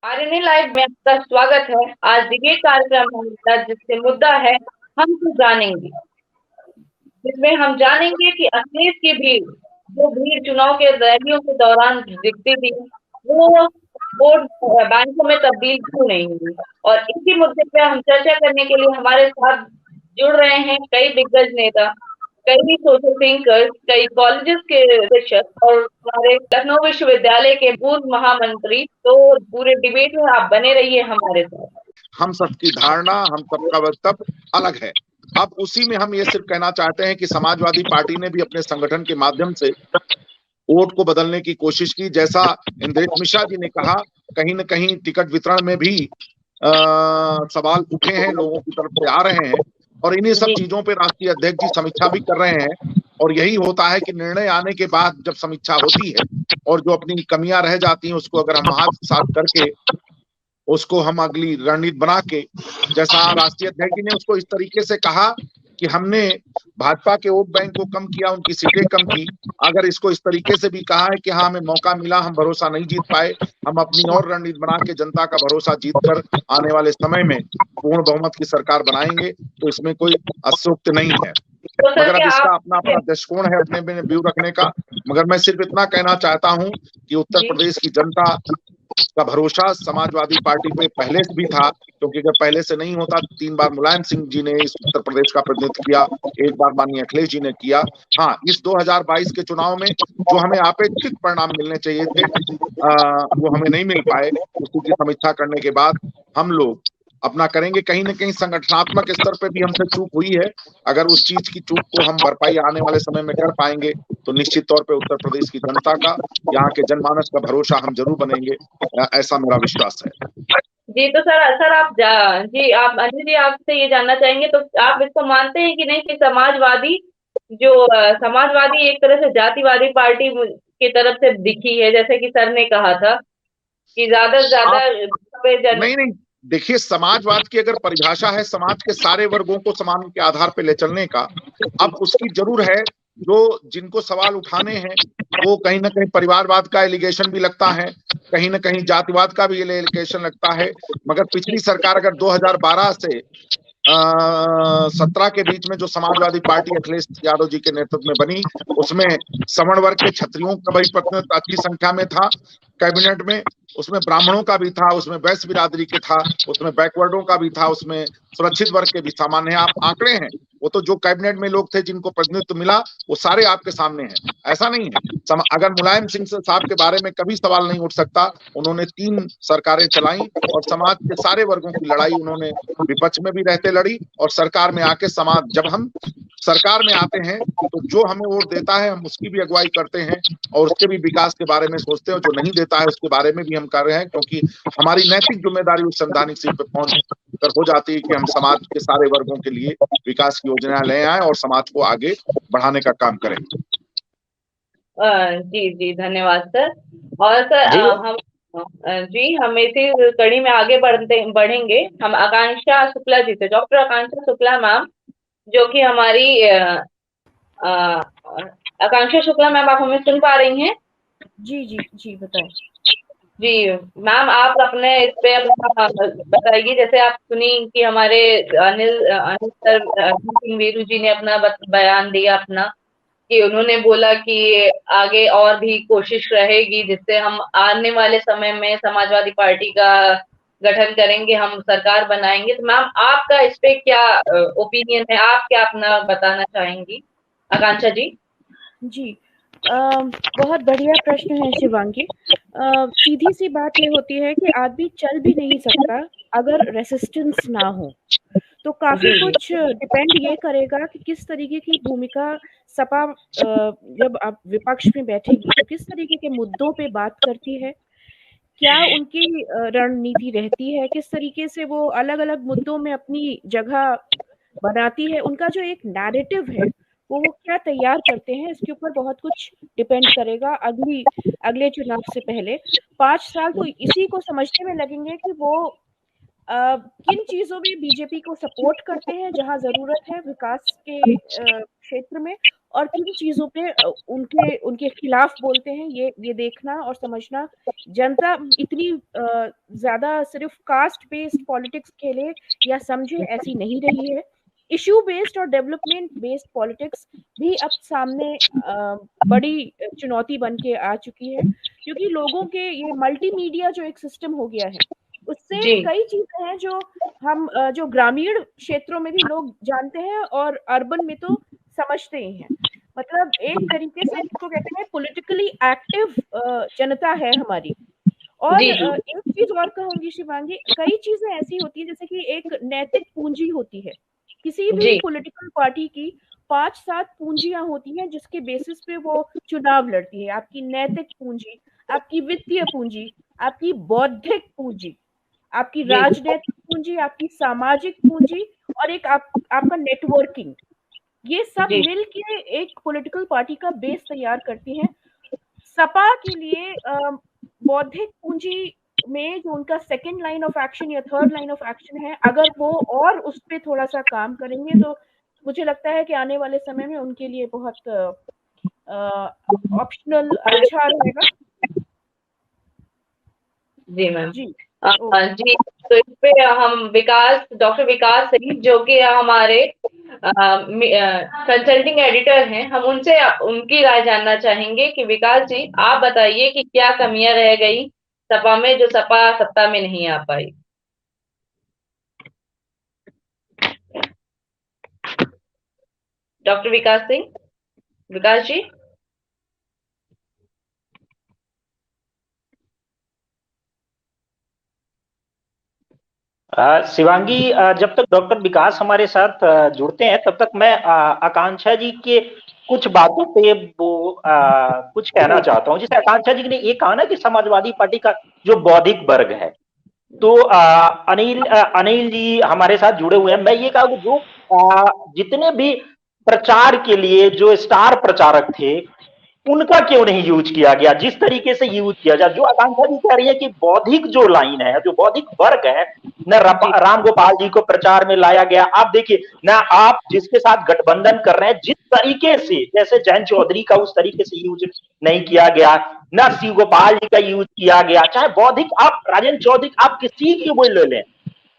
RNA live में आपका स्वागत है। आज ये कार्यक्रम हमारा जिससे मुद्दा है हम तो जानेंगे, जिसमें हम जानेंगे कि अखिलेश की भीड़, जो भीड़ चुनाव के रैलियों के दौरान दिखती थी, वो वोट बैंकों में तब्दील क्यों नहीं हुई। और इसी मुद्दे पे हम चर्चा करने के लिए हमारे साथ जुड़ रहे हैं कई दिग्गज नेता, कई सोशल थिंकर्स, कई कॉलेजेस के शिक्षक और हमारे लखनऊ विश्वविद्यालय के पूर्व महामंत्री। तो पूरे डिबेट में आप बने रहिए हमारे साथ। हम सबकी धारणा, हम सबका वक्तव्य अलग है। अब उसी में हम ये सिर्फ कहना चाहते हैं कि समाजवादी पार्टी ने भी अपने संगठन के माध्यम से वोट को बदलने की कोशिश की। जैसा इंद्रेश मिश्रा जी ने कहा, कहीं न कहीं टिकट वितरण में भी सवाल उठे हैं, लोगों की तरफ से आ रहे हैं, और इन्हीं सब चीजों पे राष्ट्रीय अध्यक्ष जी समीक्षा भी कर रहे हैं। और यही होता है कि निर्णय आने के बाद जब समीक्षा होती है और जो अपनी कमियां रह जाती हैं उसको अगर हम हाथ साफ करके उसको हम अगली रणनीति बना के, जैसा राष्ट्रीय अध्यक्ष जी ने उसको इस तरीके से कहा कि हमने भाजपा के वोट बैंक को कम किया, उनकी सीटें कम की। अगर इसको इस तरीके से भी कहा है कि हाँ हमें मौका मिला, हम भरोसा नहीं जीत पाए, हम अपनी और रणनीति बना के जनता का भरोसा जीत कर आने वाले समय में पूर्ण बहुमत की सरकार बनाएंगे, तो इसमें कोई अत्युक्त नहीं है। मगर अब इसका अपना अपना दृष्टिकोण है अपने में व्यू रखने का। मगर मैं सिर्फ इतना कहना चाहता हूं कि उत्तर प्रदेश की जनता का भरोसा समाजवादी पार्टी पे पहले से भी था, क्योंकि अगर पहले से नहीं होता, 3 बार मुलायम सिंह जी ने इस उत्तर प्रदेश का प्रतिनिधित्व किया, 1 बार माननीय अखिलेश जी ने किया। हाँ, इस 2022 के चुनाव में जो हमें अपेक्षित परिणाम मिलने चाहिए थे वो हमें नहीं मिल पाए। उसी की समीक्षा करने के बाद हम लोग अपना करेंगे। कहीं न कहीं संगठनात्मक स्तर पे भी हमसे चूक हुई है। अगर उस चीज की चूक को हम भरपाई आने वाले समय में कर पाएंगे तो निश्चित तौर पे उत्तर प्रदेश की जनता का, यहाँ के जनमानस का भरोसा हम जरूर बनेंगे, ऐसा मेरा विश्वास है। जी तो सर आप आप अनिल जी आपसे ये जानना चाहेंगे, तो आप इसको मानते हैं कि नहीं कि समाजवादी एक तरह से जातिवादी पार्टी की तरफ से दिखी है, जैसे कि सर ने कहा था कि ज्यादा से ज्यादा नहीं, देखिए, समाजवाद की अगर परिभाषा है समाज के सारे वर्गों को समान के आधार पर ले चलने का, अब उसकी जरूर है जो जिनको सवाल उठाने हैं वो कहीं ना कहीं परिवारवाद का एलिगेशन भी लगता है, कहीं ना कहीं जातिवाद का भी एलिगेशन लगता है। मगर पिछली सरकार अगर 2012 से 17 के बीच में जो समाजवादी पार्टी अखिलेश यादव जी के नेतृत्व में बनी, उसमें सवर्ण वर्ग के क्षत्रियों का भी प्रतिनिधित्व अच्छी संख्या में था कैबिनेट में, उसमें ब्राह्मणों का भी था, उसमें वैश्य बिरादरी के था, उसमें बैकवर्डों का भी था, उसमें सुरक्षित वर्ग के भी सामान्य आप आंकड़े हैं। वो तो जो कैबिनेट में लोग थे जिनको प्रतिनिधित्व मिला वो सारे आपके सामने हैं, ऐसा नहीं है। अगर मुलायम सिंह साहब के बारे में कभी सवाल नहीं उठ सकता, उन्होंने 3 सरकारें चलाई और समाज के सारे वर्गों की लड़ाई उन्होंने विपक्ष में भी रहते लड़ी, और सरकार में आके समाज, जब हम सरकार में आते हैं तो जो हमें वोट देता है हम उसकी भी अगुवाई करते हैं और उसके भी विकास के बारे में सोचते हैं, जो नहीं देता है उसके बारे में भी हम कर रहे हैं, क्योंकि हमारी नैतिक जिम्मेदारी उस संवैधानिक सीट पर पहुंच कर हो जाती है कि हम समाज के सारे वर्गों के लिए विकास की योजना ले आए और समाज को आगे बढ़ाने का काम करें। जी धन्यवाद सर। और सर हम इसी कड़ी में आगे बढ़ेंगे। हम आकांक्षा शुक्ला जी से, डॉक्टर आकांक्षा शुक्ला मैम, जो कि हमारी आकांक्षा शुक्ला मैम, आप हमें सुन पा रही हैं? जी बताएं। जी मैम, आप अपने इस पे अपना बताइए। जैसे आप सुनी कि हमारे अनिल सिंह वीरू जी ने अपना बयान दिया अपना, कि उन्होंने बोला कि आगे और भी कोशिश रहेगी जिससे हम आने वाले समय में समाजवादी पार्टी का गठन करेंगे, हम सरकार बनाएंगे। तो मैम आपका इस पे क्या ओपिनियन है, आप क्या अपना बताना चाहेंगी? आकांक्षा जी। जी बहुत बढ़िया प्रश्न है शिवांगी। सीधी सी बात ये होती है कि आदमी चल भी नहीं सकता अगर रेसिस्टेंस ना हो। तो काफी कुछ डिपेंड ये करेगा कि किस तरीके की भूमिका सपा जब आप विपक्ष में बैठेगी तो किस तरीके के मुद्दों पे बात करती है, क्या उनकी रणनीति रहती है, किस तरीके से वो अलग अलग मुद्दों में अपनी जगह बनाती है, उनका जो एक नैरेटिव है वो क्या तैयार करते हैं, इसके ऊपर बहुत कुछ डिपेंड करेगा। अगले चुनाव से पहले 5 साल तो इसी को समझने में लगेंगे कि वो किन चीजों में बीजेपी को सपोर्ट करते हैं जहां जरूरत है विकास के क्षेत्र में, और किन चीजों पे उनके उनके खिलाफ बोलते हैं, ये देखना और समझना। जनता इतनी ज्यादा सिर्फ कास्ट बेस्ड पॉलिटिक्स खेले या समझे ऐसी नहीं रही है। इश्यू बेस्ड और डेवलपमेंट बेस्ड पॉलिटिक्स भी अब सामने बड़ी चुनौती बन के आ चुकी है, क्योंकि लोगों के ये मल्टीमीडिया जो एक सिस्टम हो गया है, उससे जी कई चीजें हैं जो हम जो ग्रामीण क्षेत्रों में भी लोग जानते हैं और अर्बन में तो समझते ही हैं। मतलब एक तरीके से इसको कहते हैं पॉलिटिकली एक्टिव जनता है हमारी। और जी जी एक चीज और कहूंगी शिवांगी, कई चीजें ऐसी होती है जैसे कि एक नैतिक पूंजी होती है किसी भी जी पॉलिटिकल पार्टी की। 5-7 पूंजियां होती हैं जिसके बेसिस पे वो चुनाव लड़ती है। आपकी नैतिक पूंजी, आपकी वित्तीय पूंजी, आपकी बौद्धिक पूंजी, आपकी जी राजनीतिक पूंजी, आपकी सामाजिक पूंजी और एक आपका नेटवर्किंग। ये सब जी मिलके एक पॉलिटिकल पार्टी का बेस तैयार करती हैं। सपा के लिए बौद्धिक पूंजी में जो उनका सेकंड लाइन ऑफ एक्शन या थर्ड लाइन ऑफ एक्शन है, अगर वो और उस पर थोड़ा सा काम करेंगे तो मुझे लगता है कि आने वाले समय में उनके लिए बहुत ऑप्शनल अच्छा रहेगा। जी मैम। जी। जी, तो इस पे हम डॉक्टर विकास सही जो कि हमारे कंसल्टिंग एडिटर हैं, हम उनसे उनकी राय जानना चाहेंगे कि विकास जी आप बताइए कि क्या कमियां रह गई सपा में जो सपा सत्ता में नहीं आ पाई। डॉक्टर विकास सिंह, विकास जी। शिवांगी, जब तक डॉक्टर विकास हमारे साथ जुड़ते हैं तब तक मैं आकांक्षा जी के कुछ बातों पे वो कुछ कहना चाहता हूं। जैसे आकांक्षा जी ने ये कहा ना कि समाजवादी पार्टी का जो बौद्धिक वर्ग है, तो अनिल जी हमारे साथ जुड़े हुए हैं। मैं ये कहूँ जो जितने भी प्रचार के लिए जो स्टार प्रचारक थे उनका क्यों नहीं यूज किया गया जिस तरीके से यूज किया जाए। जो आकांक्षा जी कह रही है कि बौद्धिक जो लाइन है, जो बौद्धिक वर्ग है, न राम गोपाल जी को प्रचार में लाया गया। आप देखिए ना, आप जिसके साथ गठबंधन कर रहे हैं जिस तरीके से, जैसे जयंत चौधरी का उस तरीके से यूज नहीं किया गया, ना शिव गोपाल जी का यूज किया गया। चाहे बौद्धिक आप राजेंद्र चौधरी, आप किसी की वो ले लें,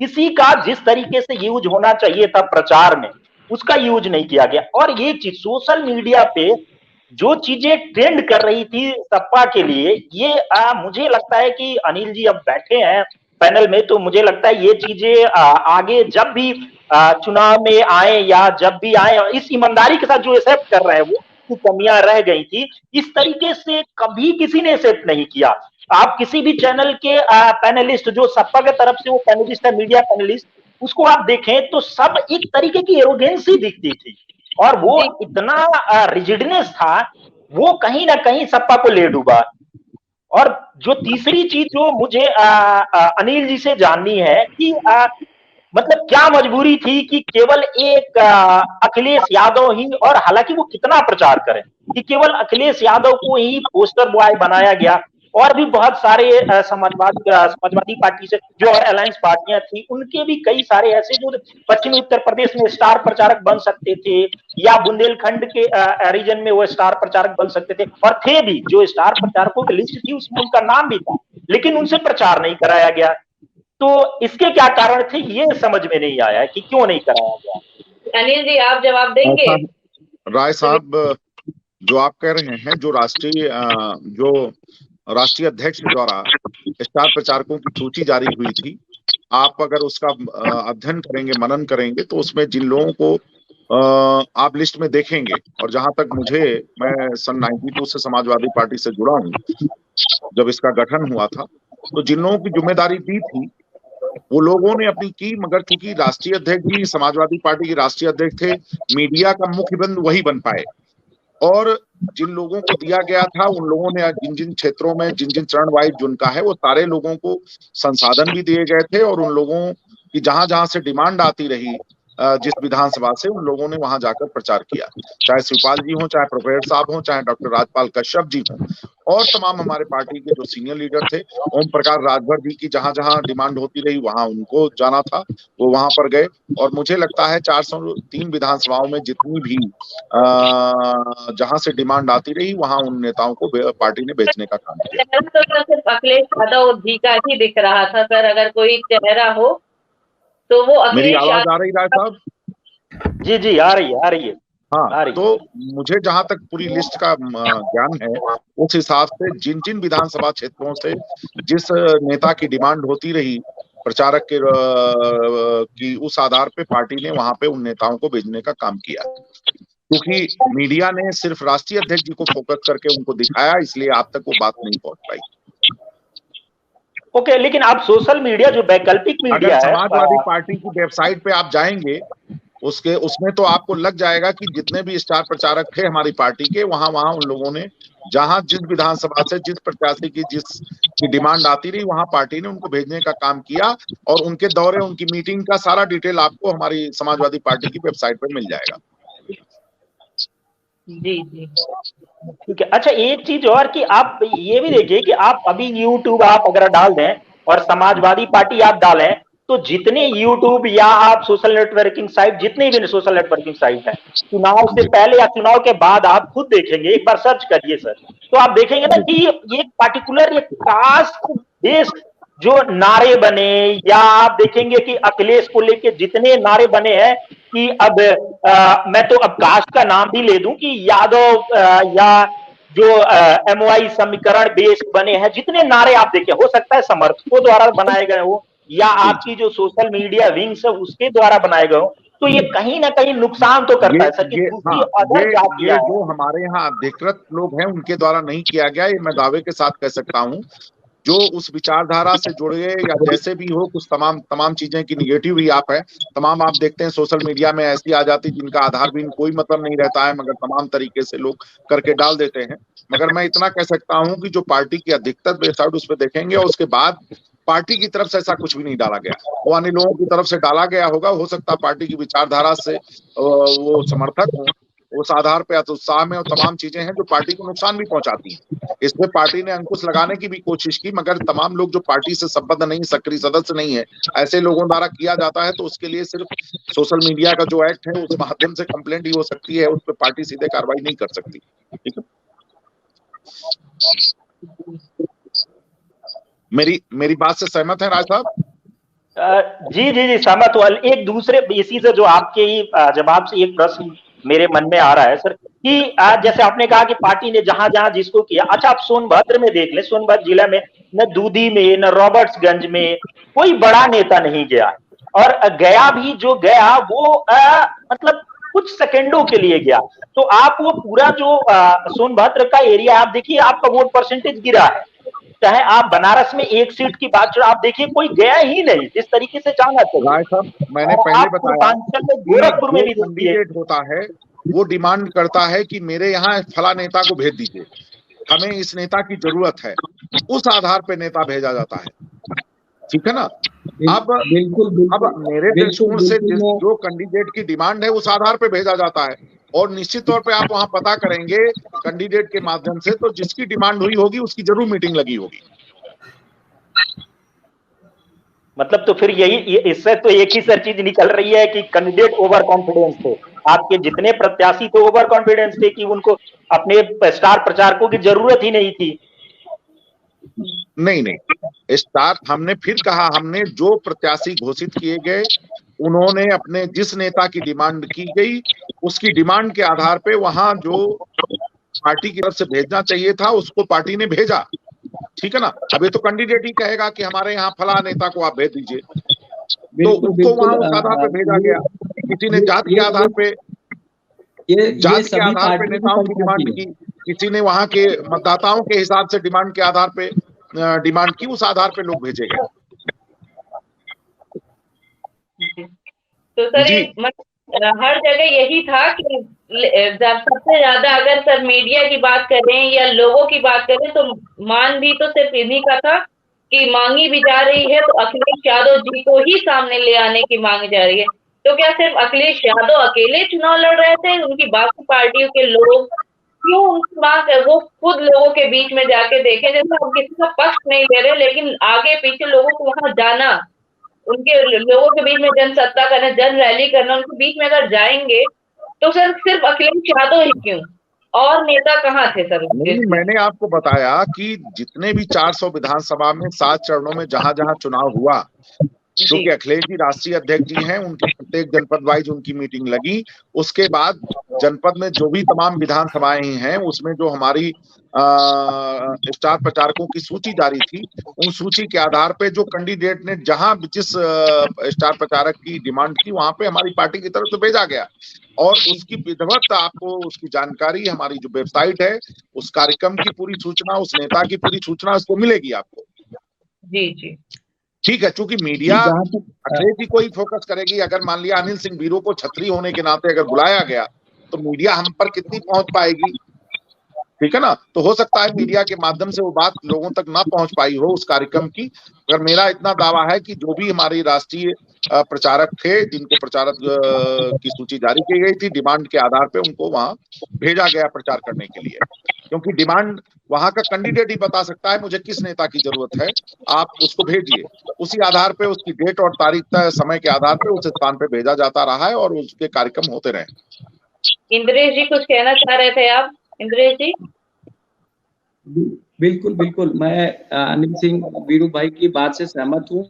किसी का जिस तरीके से यूज होना चाहिए था प्रचार में, उसका यूज नहीं किया गया। और ये चीज सोशल मीडिया पे जो चीजें ट्रेंड कर रही थी सपा के लिए, ये मुझे लगता है कि अनिल जी अब बैठे हैं पैनल में, तो मुझे लगता है ये चीजें आगे जब भी चुनाव में आए या जब भी आए, इस ईमानदारी के साथ जो एक्सेप्ट कर रहे हैं वो की कमियां रह गई थी, इस तरीके से कभी किसी ने एक्सेप्ट नहीं किया। आप किसी भी चैनल के पैनलिस्ट जो सपा के तरफ से वो पैनलिस्ट है, मीडिया पैनलिस्ट, उसको आप देखें तो सब एक तरीके की एरोगेंसी दिखती थी और वो जी इतना रिजिडनेस था, वो कहीं ना कहीं सपा को ले डूबा। और जो तीसरी चीज जो मुझे अनिल जी से जाननी है कि मतलब क्या मजबूरी थी कि केवल एक अखिलेश यादव ही, और हालांकि वो कितना प्रचार करें, कि केवल अखिलेश यादव को ही पोस्टर बॉय बनाया गया। और भी बहुत सारे समाजवादी पार्टी से जो अलायंस पार्टियां थी, उनके भी कई सारे ऐसे जो पश्चिमी उत्तर प्रदेश में स्टार प्रचारक बन सकते थे, या बुंदेलखंड के रीजन में वो स्टार प्रचारक बन सकते थे, और थे भी। जो स्टार प्रचारकों की लिस्ट थी उसमें उनका नाम भी था, लेकिन उनसे प्रचार नहीं कराया गया। तो इसके क्या कारण थे, ये समझ में नहीं आया कि क्यों नहीं कराया गया। अनिल जी आप जवाब देंगे। राय साहब, जो आप कह रहे हैं, जो राष्ट्रीय अध्यक्ष द्वारा स्टार प्रचारकों की सूची जारी हुई थी, आप अगर उसका अध्ययन करेंगे, मनन करेंगे, तो उसमें जिन लोगों को आप लिस्ट में देखेंगे, और जहां तक मैं सन 92 से समाजवादी पार्टी से जुड़ा हूं, जब इसका गठन हुआ था, तो जिन लोगों की जिम्मेदारी दी थी वो लोगों ने अपनी की, मगर चूंकि राष्ट्रीय अध्यक्ष भी समाजवादी पार्टी के राष्ट्रीय अध्यक्ष थे, मीडिया का मुख्य बंद वही बन पाए। और जिन लोगों को दिया गया था, उन लोगों ने जिन जिन क्षेत्रों में जिन जिन चरण वाइज जिनका है, वो सारे लोगों को संसाधन भी दिए गए थे, और उन लोगों की जहां जहां से डिमांड आती रही जिस विधानसभा से, उन लोगों ने वहां जाकर प्रचार किया, चाहे शिवपाल जी हो, चाहे प्रोफेसर साहब हो, चाहे डॉक्टर राजपाल कश्यप जी हो, और तमाम हमारे पार्टी के जो सीनियर लीडर थे, ओम प्रकाश राजभर जी की जहां जहां डिमांड होती रही वहां उनको जाना था, वो वहां पर गए। और मुझे लगता है 403 विधानसभाओं में जितनी भी जहां से डिमांड आती रही वहां उन नेताओं को पार्टी ने बेचने का काम किया। चेहरा तो सिर्फ अखिलेश यादव जी का ही दिख रहा था सर, अगर कोई चेहरा हो तो वो मेरी अखिलेश आवाज आ रही राय साहब? जी जी आ रही है। हाँ, तो मुझे जहां तक पूरी लिस्ट का ज्ञान है, उस हिसाब से जिन जिन विधानसभा क्षेत्रों से जिस नेता की डिमांड होती रही प्रचारक के की, उस आधार पे पार्टी ने वहां पे उन नेताओं को भेजने का काम किया। क्योंकि मीडिया ने सिर्फ राष्ट्रीय अध्यक्ष जी को फोकस करके उनको दिखाया, इसलिए आप तक वो बात नहीं पहुंच पाई। ओके, लेकिन आप सोशल मीडिया जो वैकल्पिक मीडिया अगर है, समाजवादी पार्टी की वेबसाइट पे आप जाएंगे, उसमें तो आपको लग जाएगा कि जितने भी स्टार प्रचारक थे हमारी पार्टी के, वहां उन लोगों ने जहां जिस विधानसभा से जिस प्रत्याशी की जिसकी डिमांड आती रही वहां पार्टी ने उनको भेजने का काम किया, और उनके दौरे, उनकी मीटिंग का सारा डिटेल आपको हमारी समाजवादी पार्टी की वेबसाइट पर मिल जाएगा। जी जी ठीक है। अच्छा, एक चीज और कि आप ये भी देखिए कि आप अभी यूट्यूब आप अगर डाल दें और समाजवादी पार्टी आप डालें, तो जितने यूट्यूब या आप सोशल नेटवर्किंग साइट, जितने भी सोशल नेटवर्किंग साइट है, चुनाव से पहले या चुनाव के बाद आप खुद देखेंगे, एक बार सर्च करिए सर, तो आप देखेंगे ना कि ये पार्टिकुलर ये कास्ट बेस्ड जो नारे बने, या आप देखेंगे कि अखिलेश को लेके जितने नारे बने हैं कि अब मैं तो अब कास्ट का नाम भी ले दूं कि यादव या जो एमओआई समीकरण बेस्ड बने हैं, जितने नारे आप देखें, हो सकता है समर्थकों द्वारा बनाए गए हो या आपकी जो सोशल मीडिया विंग्स है उसके द्वारा बनाए गए हो, तो ये कहीं ना कहीं नुकसान तो करता है सर कि दूसरी अदर जातियां जो हमारे यहाँ अधिकृत लोग हैं उनके द्वारा नहीं किया गया, ये मैं दावे के साथ कह सकता हूँ। जो उस विचारधारा से जुड़े या जैसे भी हो, कुछ तमाम चीजें की निगेटिव ही आप है, तमाम आप देखते हैं सोशल मीडिया में ऐसी आ जाती जिनका आधार भी कोई मतलब नहीं रहता है, मगर तमाम तरीके से लोग करके डाल देते हैं। मगर मैं इतना कह सकता हूं कि जो पार्टी की अधिकतर वेबसाइट उस पर देखेंगे, और उसके बाद पार्टी की तरफ से ऐसा कुछ भी नहीं डाला गया, वो अन्य लोगों की तरफ से डाला गया होगा। हो सकता है पार्टी की विचारधारा से वो समर्थक हो, उस आधार पे उत्साह में, और तमाम चीजें हैं जो पार्टी को नुकसान भी पहुंचाती हैं। इसमें पार्टी ने अंकुश लगाने की भी कोशिश की, मगर तमाम लोग जो पार्टी से संबद्ध नहीं, सक्रिय सदस्य नहीं है, ऐसे लोगों द्वारा किया जाता है, तो उसके लिए सिर्फ सोशल मीडिया का जो एक्ट है उस माध्यम से कंप्लेंट ही हो सकती है, उस पर पार्टी सीधे कार्रवाई नहीं कर सकती। ठीक है, मेरी बात से सहमत है राज साहब? जी जी जी सहमत हूं। एक दूसरे इसी से जो आपके ही जवाब से एक प्रश्न मेरे मन में आ रहा है सर कि जैसे आपने कहा कि पार्टी ने जहां जहां जिसको किया, अच्छा आप सोनभद्र में देख ले, सोनभद्र जिला में न दूधी में न रॉबर्ट्सगंज में कोई बड़ा नेता नहीं गया, और गया भी जो गया वो मतलब कुछ सेकंडों के लिए गया। तो आप वो पूरा जो सोनभद्र का एरिया आप देखिए, आपका वोट परसेंटेज गिरा है। चाहे आप बनारस में एक सीट की बात आप देखिए, कोई गया ही नहीं जिस तरीके से जाना चाहिए। राय साहब, मैंने पहले बताया गोरखपुर में भी कैंडिडेट होता है वो डिमांड करता है कि मेरे यहाँ फला नेता को भेज दीजिए, हमें इस नेता की जरूरत है, उस आधार पे नेता भेजा जाता है। ठीक है ना? अब मेरे दृष्टिकोण से जो कैंडिडेट की डिमांड है उस आधार पे भेजा जाता है, और निश्चित तौर पे आप वहां पता करेंगे कैंडिडेट के माध्यम से, तो जिसकी डिमांड हुई होगी उसकी जरूर मीटिंग लगी होगी। मतलब तो फिर यही इससे तो एक ही सर चीज निकल रही है कि कैंडिडेट ओवर कॉन्फिडेंस थे, आपके जितने प्रत्याशी थे ओवर कॉन्फिडेंस थे कि उनको अपने स्टार प्रचारकों की जरूरत ही नहीं थी। नहीं, स्टार हमने फिर कहा, हमने जो प्रत्याशी घोषित किए गए उन्होंने अपने जिस नेता की डिमांड की गई उसकी डिमांड के आधार पे वहां जो पार्टी की तरफ से भेजना चाहिए था उसको पार्टी ने भेजा। ठीक है ना? अब ये तो कैंडिडेट ही कहेगा कि हमारे यहाँ फला नेता को आप भेज दीजिए, तो उसको वहां उस आधार पे भेजा गया। किसी ने जात के आधार पे नेताओं की डिमांड की, किसी ने वहां के मतदाताओं के हिसाब से डिमांड के आधार पे डिमांड की, उस आधार पे लोग भेजे गए। तो सर हर जगह यही था कि सबसे ज्यादा अगर सर मीडिया की बात करें या लोगों की बात करें तो मान भी तो सिर्फ इन्हीं का था कि मांगी भी जा रही है तो अखिलेश यादव जी को ही सामने ले आने की मांग जा रही है। तो क्या सिर्फ अखिलेश यादव अकेले चुनाव लड़ रहे थे? उनकी बाकी पार्टियों के लोग क्यों उनकी बात है वो खुद लोगों के बीच में जाके देखें? जैसे हम किसी का पक्ष नहीं ले रहे, लेकिन आगे पीछे लोगों को वहां जाना, उनके लोगों के बीच में जनसत्ता करना, जन रैली करना, उनके बीच में अगर जाएंगे तो सर सिर्फ अखिलेश यादव ही क्यों, और नेता कहाँ थे सर? नहीं, मैंने आपको बताया कि जितने भी 400 विधानसभा में 7 चरणों में जहां जहां चुनाव हुआ, क्योंकि अखिलेश जी राष्ट्रीय अध्यक्ष जी हैं, उनके प्रत्येक जनपद वाइज उनकी मीटिंग लगी। उसके बाद जनपद में जो भी तमाम विधानसभाएं हैं उसमें जो हमारी स्टार प्रचारकों की सूची जारी थी, उन सूची के आधार पे जो कैंडिडेट ने जहां जिस स्टार प्रचारक की डिमांड थी वहां पे हमारी पार्टी की तरफ से भेजा गया, और उसकी विधिवत आपको उसकी जानकारी हमारी जो वेबसाइट है, उस कार्यक्रम की पूरी सूचना, उस नेता की पूरी सूचना उसको मिलेगी आपको। जी जी ठीक है, चूंकि मीडिया अखिलेश जी को ही फोकस करेगी। अगर मान लिया अनिल सिंह बीरू को छतरी होने के नाते अगर बुलाया गया तो मीडिया हम पर कितनी पहुंच पाएगी? ठीक है ना, तो हो सकता है मीडिया के माध्यम से वो बात लोगों तक ना पहुंच पाई हो उस कार्यक्रम की। अगर मेरा इतना दावा है कि जो भी हमारी राष्ट्रीय प्रचारक थे, जिनको प्रचारक की सूची जारी की गई थी, डिमांड के आधार पे उनको वहां भेजा गया प्रचार करने के लिए, क्योंकि डिमांड वहां का कैंडिडेट ही बता सकता है मुझे किस नेता की जरूरत है, आप उसको भेजिए। उसी आधार पे उसकी डेट और तारीख समय के आधार पे उस स्थान पे भेजा जाता रहा है और उसके कार्यक्रम होते रहे। इंद्रेश जी कुछ कहना चाह रहे थे आप? इंद्रेश जी। बिल्कुल बिल्कुल, मैं अनिल सिंह बीरू भाई की बात से सहमत हूँ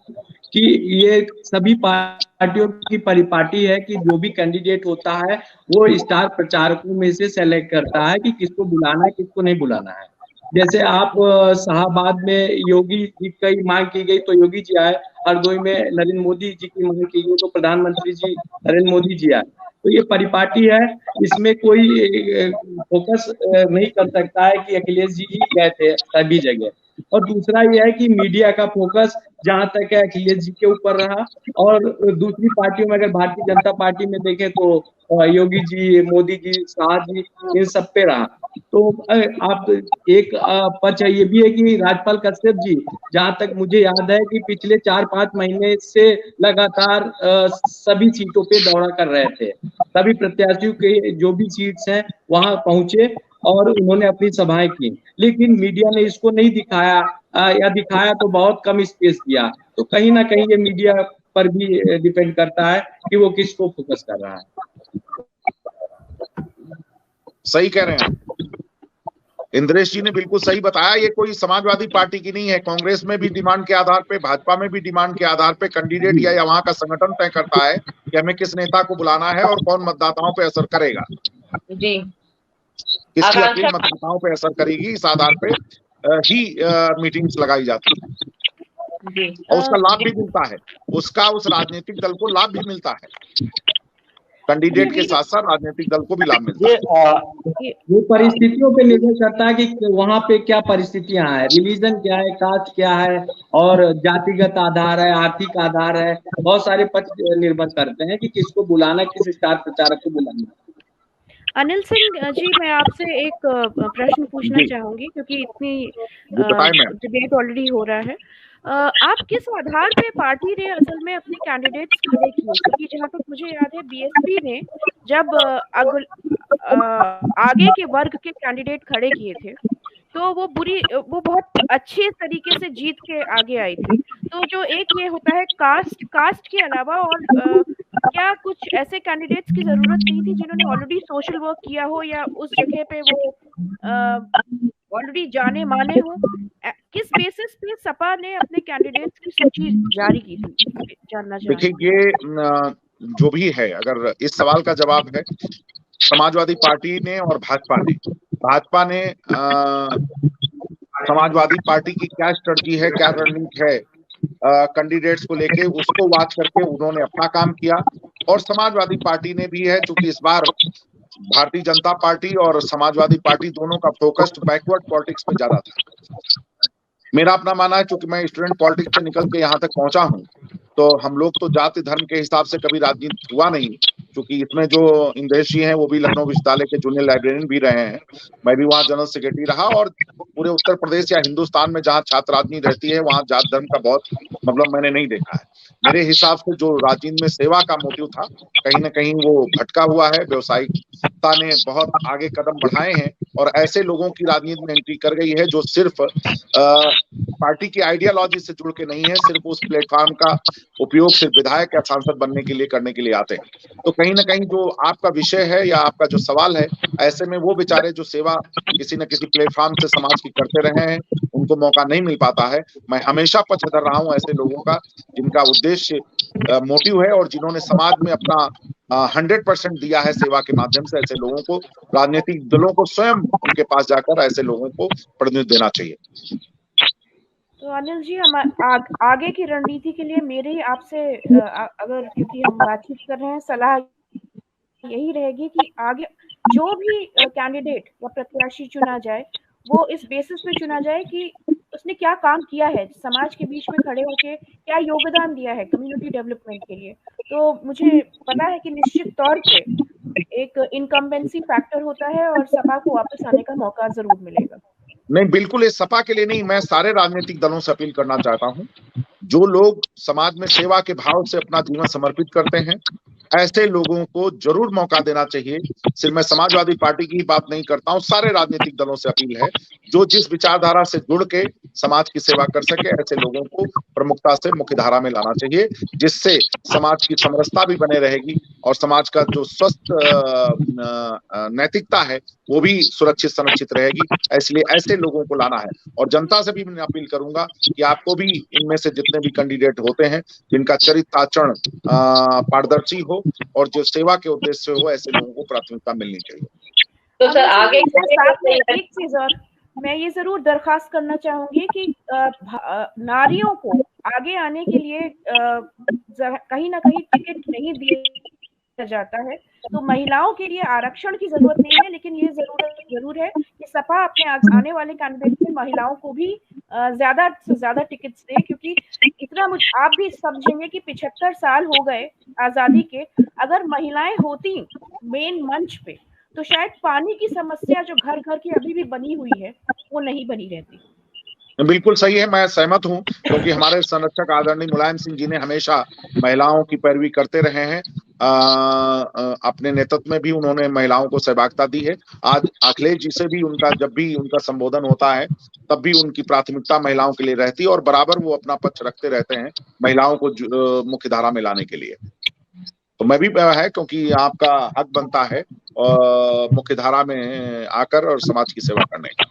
कि ये सभी पार्टियों की परिपाटी है कि जो भी कैंडिडेट होता है वो स्टार प्रचारकों में से सेलेक्ट करता है कि किसको बुलाना है किसको नहीं बुलाना है। जैसे आप शाहबाद में योगी जी की मांग की गई तो योगी जी आए, हरदोई में नरेंद्र मोदी जी की मांग की गई तो प्रधानमंत्री जी नरेंद्र मोदी जी आए। तो ये परिपाटी है, इसमें कोई फोकस नहीं कर सकता है कि अखिलेश जी ही गए थे सभी जगह। और दूसरा ये है कि मीडिया का फोकस जहां तक है अखिलेश जी के ऊपर रहा, और दूसरी पार्टियों में अगर भारतीय जनता पार्टी में देखें तो योगी जी, मोदी जी, शाह जी, इन सब पे रहा। तो आप एक पक्ष ये भी है कि राजपाल कश्यप जी, जहां तक मुझे याद है कि पिछले 4-5 महीने से लगातार सभी सीटों पे दौरा कर रहे थे, सभी प्रत्याशियों के जो भी सीट्स हैं वहां पहुंचे और उन्होंने अपनी सभाएं की, लेकिन मीडिया ने इसको नहीं दिखाया, या दिखाया तो बहुत कम स्पेस दिया। तो कहीं ना कहीं ये मीडिया पर भी डिपेंड करता है कि वो किसको फोकस कर रहा है। सही कह रहे हैं इंद्रेश जी ने, बिल्कुल सही बताया। ये कोई समाजवादी पार्टी की नहीं है, कांग्रेस में भी डिमांड के आधार पे, भाजपा में भी डिमांड के आधार पे कैंडिडेट या वहां का संगठन तय करता है कि हमें किस नेता को बुलाना है और कौन मतदाताओं पे असर करेगा जी, किसकी अपील मतदाताओं पे असर करेगी, इस आधार पे ही मीटिंग्स लगाई जाती है और उसका लाभ भी मिलता है, उसका उस राजनीतिक दल को लाभ भी मिलता है, कैंडिडेट के साथ साथ राजनीतिक दल को भी लाभ मिलता है। ये परिस्थितियों पे निर्भर करता है कि वहां पे क्या परिस्थितियां हैं, रिलीजन क्या है, कास्ट क्या है, और जातिगत आधार है, आर्थिक आधार है, बहुत सारे पक्ष निर्भर करते हैं कि किसको बुलाना, किस स्टार प्रचारक को बुलाना। अनिल सिंह जी, मैं आपसे एक प्रश्न पूछना चाहूंगी क्योंकि इतनी डिबेट ऑलरेडी हो रहा है। आप किस आधार पे पार्टी ने असल में अपने कैंडिडेट्स खड़े किए? क्योंकि जहां तक मुझे याद है बीएसपी ने जब आगे के वर्ग के कैंडिडेट खड़े किए थे तो वो बहुत अच्छे तरीके से जीत के आगे आई थी। तो जो एक ये होता है कास्ट के अलावा और क्या कुछ ऐसे कैंडिडेट्स की जरूरत नहीं थी जिन्होंने ऑलरेडी सोशल वर्क किया हो या उस जगह पे वो ऑलरेडी जाने माने हो? किस बेसिस पे सपा ने अपने कैंडिडेट्स की सूची जारी की थी, जानना चाहिए। देखिए, ये जो भी है, अगर इस सवाल का जवाब है समाजवादी पार्टी ने और भाजपा ने समाजवादी पार्टी की क्या स्ट्रेटजी है, क्या रणनीति है कैंडिडेट्स को लेके, उसको वॉच करके उन्होंने अपना काम किया। और समाजवादी पार्टी ने भी है, चूंकि इस बार भारतीय जनता पार्टी और समाजवादी पार्टी दोनों का फोकस बैकवर्ड पॉलिटिक्स पे ज्यादा था। मेरा अपना मानना है, चूंकि मैं स्टूडेंट पॉलिटिक्स से निकल के यहाँ तक पहुंचा हूँ, तो हम लोग तो जाति धर्म के हिसाब से कभी राजनीति हुआ नहीं, क्योंकि इसमें जो इंद्रेश जी हैं वो भी लखनऊ विश्वविद्यालय के जूनियर लाइब्रेरियन भी रहे हैं, मैं भी वहाँ जनरल सेक्रेटरी रहा, और पूरे उत्तर प्रदेश या हिंदुस्तान में जहाँ छात्र राजनीति रहती है वहाँ जात धर्म का बहुत मतलब मैंने नहीं देखा है। मेरे हिसाब से जो राजनीति में सेवा का मोटिव था कहीं ना कहीं वो भटका हुआ है, व्यवसायिकता ने बहुत आगे कदम बढ़ाए हैं और ऐसे लोगों की राजनीति में एंट्री कर गई है जो सिर्फ पार्टी की आइडियोलॉजी से जुड़ के नहीं है, सिर्फ उस प्लेटफॉर्म का उपयोग सिर्फ विधायक या सांसद बनने के लिए करने के लिए आते हैं। तो कहीं ना कहीं जो आपका विषय है या आपका जो सवाल है, ऐसे में वो बेचारे जो सेवा किसी न किसी प्लेटफॉर्म से समाज की करते रहे हैं, उनको मौका नहीं मिल पाता है। मैं हमेशा पक्षधर रहा हूं ऐसे लोगों का जिनका उद्देश्य मोटिव है और जिन्होंने समाज में अपना 100% दिया है सेवा के माध्यम से। ऐसे लोगों को, राजनीतिक दलों को स्वयं उनके पास जाकर ऐसे लोगों को प्रतिनिधित्व देना चाहिए। तो अनिल जी, हम आगे की रणनीति के लिए मेरी आपसे अगर, क्योंकि हम बातचीत कर रहे हैं, सलाह यही रहेगी कि आगे जो भी कैंडिडेट या प्रत्याशी चुना जाए वो इस बेसिस पे चुना जाए कि उसने क्या काम किया है, समाज के बीच में खड़े होके क्या योगदान दिया है कम्युनिटी डेवलपमेंट के लिए। तो मुझे पता है कि निश्चित तौर पे एक इनकम्बेंसी फैक्टर होता है और सपा को वापस आने का मौका जरूर मिलेगा। नहीं, बिल्कुल इस सपा के लिए नहीं, मैं सारे राजनीतिक दलों से अपील करना चाहता हूं, जो लोग समाज में सेवा के भाव से अपना जीवन समर्पित करते हैं ऐसे लोगों को जरूर मौका देना चाहिए। सिर्फ मैं समाजवादी पार्टी की बात नहीं करता हूं, सारे राजनीतिक दलों से अपील है, जो जिस विचारधारा से जुड़ के समाज की सेवा कर सके ऐसे लोगों को प्रमुखता से मुख्य धारा में लाना चाहिए, जिससे समाज की समरसता भी बने रहेगी और समाज का जो स्वस्थ नैतिकता है वो भी सुरक्षित संरक्षित रहेगी। इसलिए ऐसे लोगों को लाना है और जनता से भी मैं अपील करूंगा कि आपको भी इनमें से जितने भी कैंडिडेट होते हैं जिनका चरित्र आचरण पारदर्शी हो और जो सेवा के उद्देश्य से हो, ऐसे लोगों को प्राथमिकता मिलनी चाहिए। तो सर आगे एक चीज और मैं ये जरूर दरखास्त करना चाहूंगी कि नारियों को आगे आने के लिए कहीं ना कहीं टिकट नहीं दिया जाता है, तो महिलाओं के लिए आरक्षण की जरूरत नहीं है, लेकिन ये जरूर है कि सपा अपने आने वाले कैंडिडेट में महिलाओं को भी ज्यादा से ज्यादा टिकट्स दे, क्योंकि इतना आप भी समझेंगे कि 75 साल हो गए आजादी के, अगर महिलाएं होती मेन मंच पे तो शायद पानी की समस्या जो घर घर की अभी भी बनी हुई है वो नहीं बनी रहती। बिल्कुल सही है, मैं सहमत हूं, क्योंकि हमारे संरक्षक आदरणीय मुलायम सिंह जी ने हमेशा महिलाओं की पैरवी करते रहे हैं। अपने नेतृत्व में भी उन्होंने महिलाओं को सहभागिता दी है। आज अखिलेश जी से भी उनका जब भी उनका संबोधन होता है तब भी उनकी प्राथमिकता महिलाओं के लिए रहती है और बराबर वो अपना पक्ष रखते रहते हैं महिलाओं को मुख्य धारा में लाने के लिए। तो मैं भी है, क्योंकि आपका हक बनता है मुख्य धारा में आकर और समाज की सेवा करने का।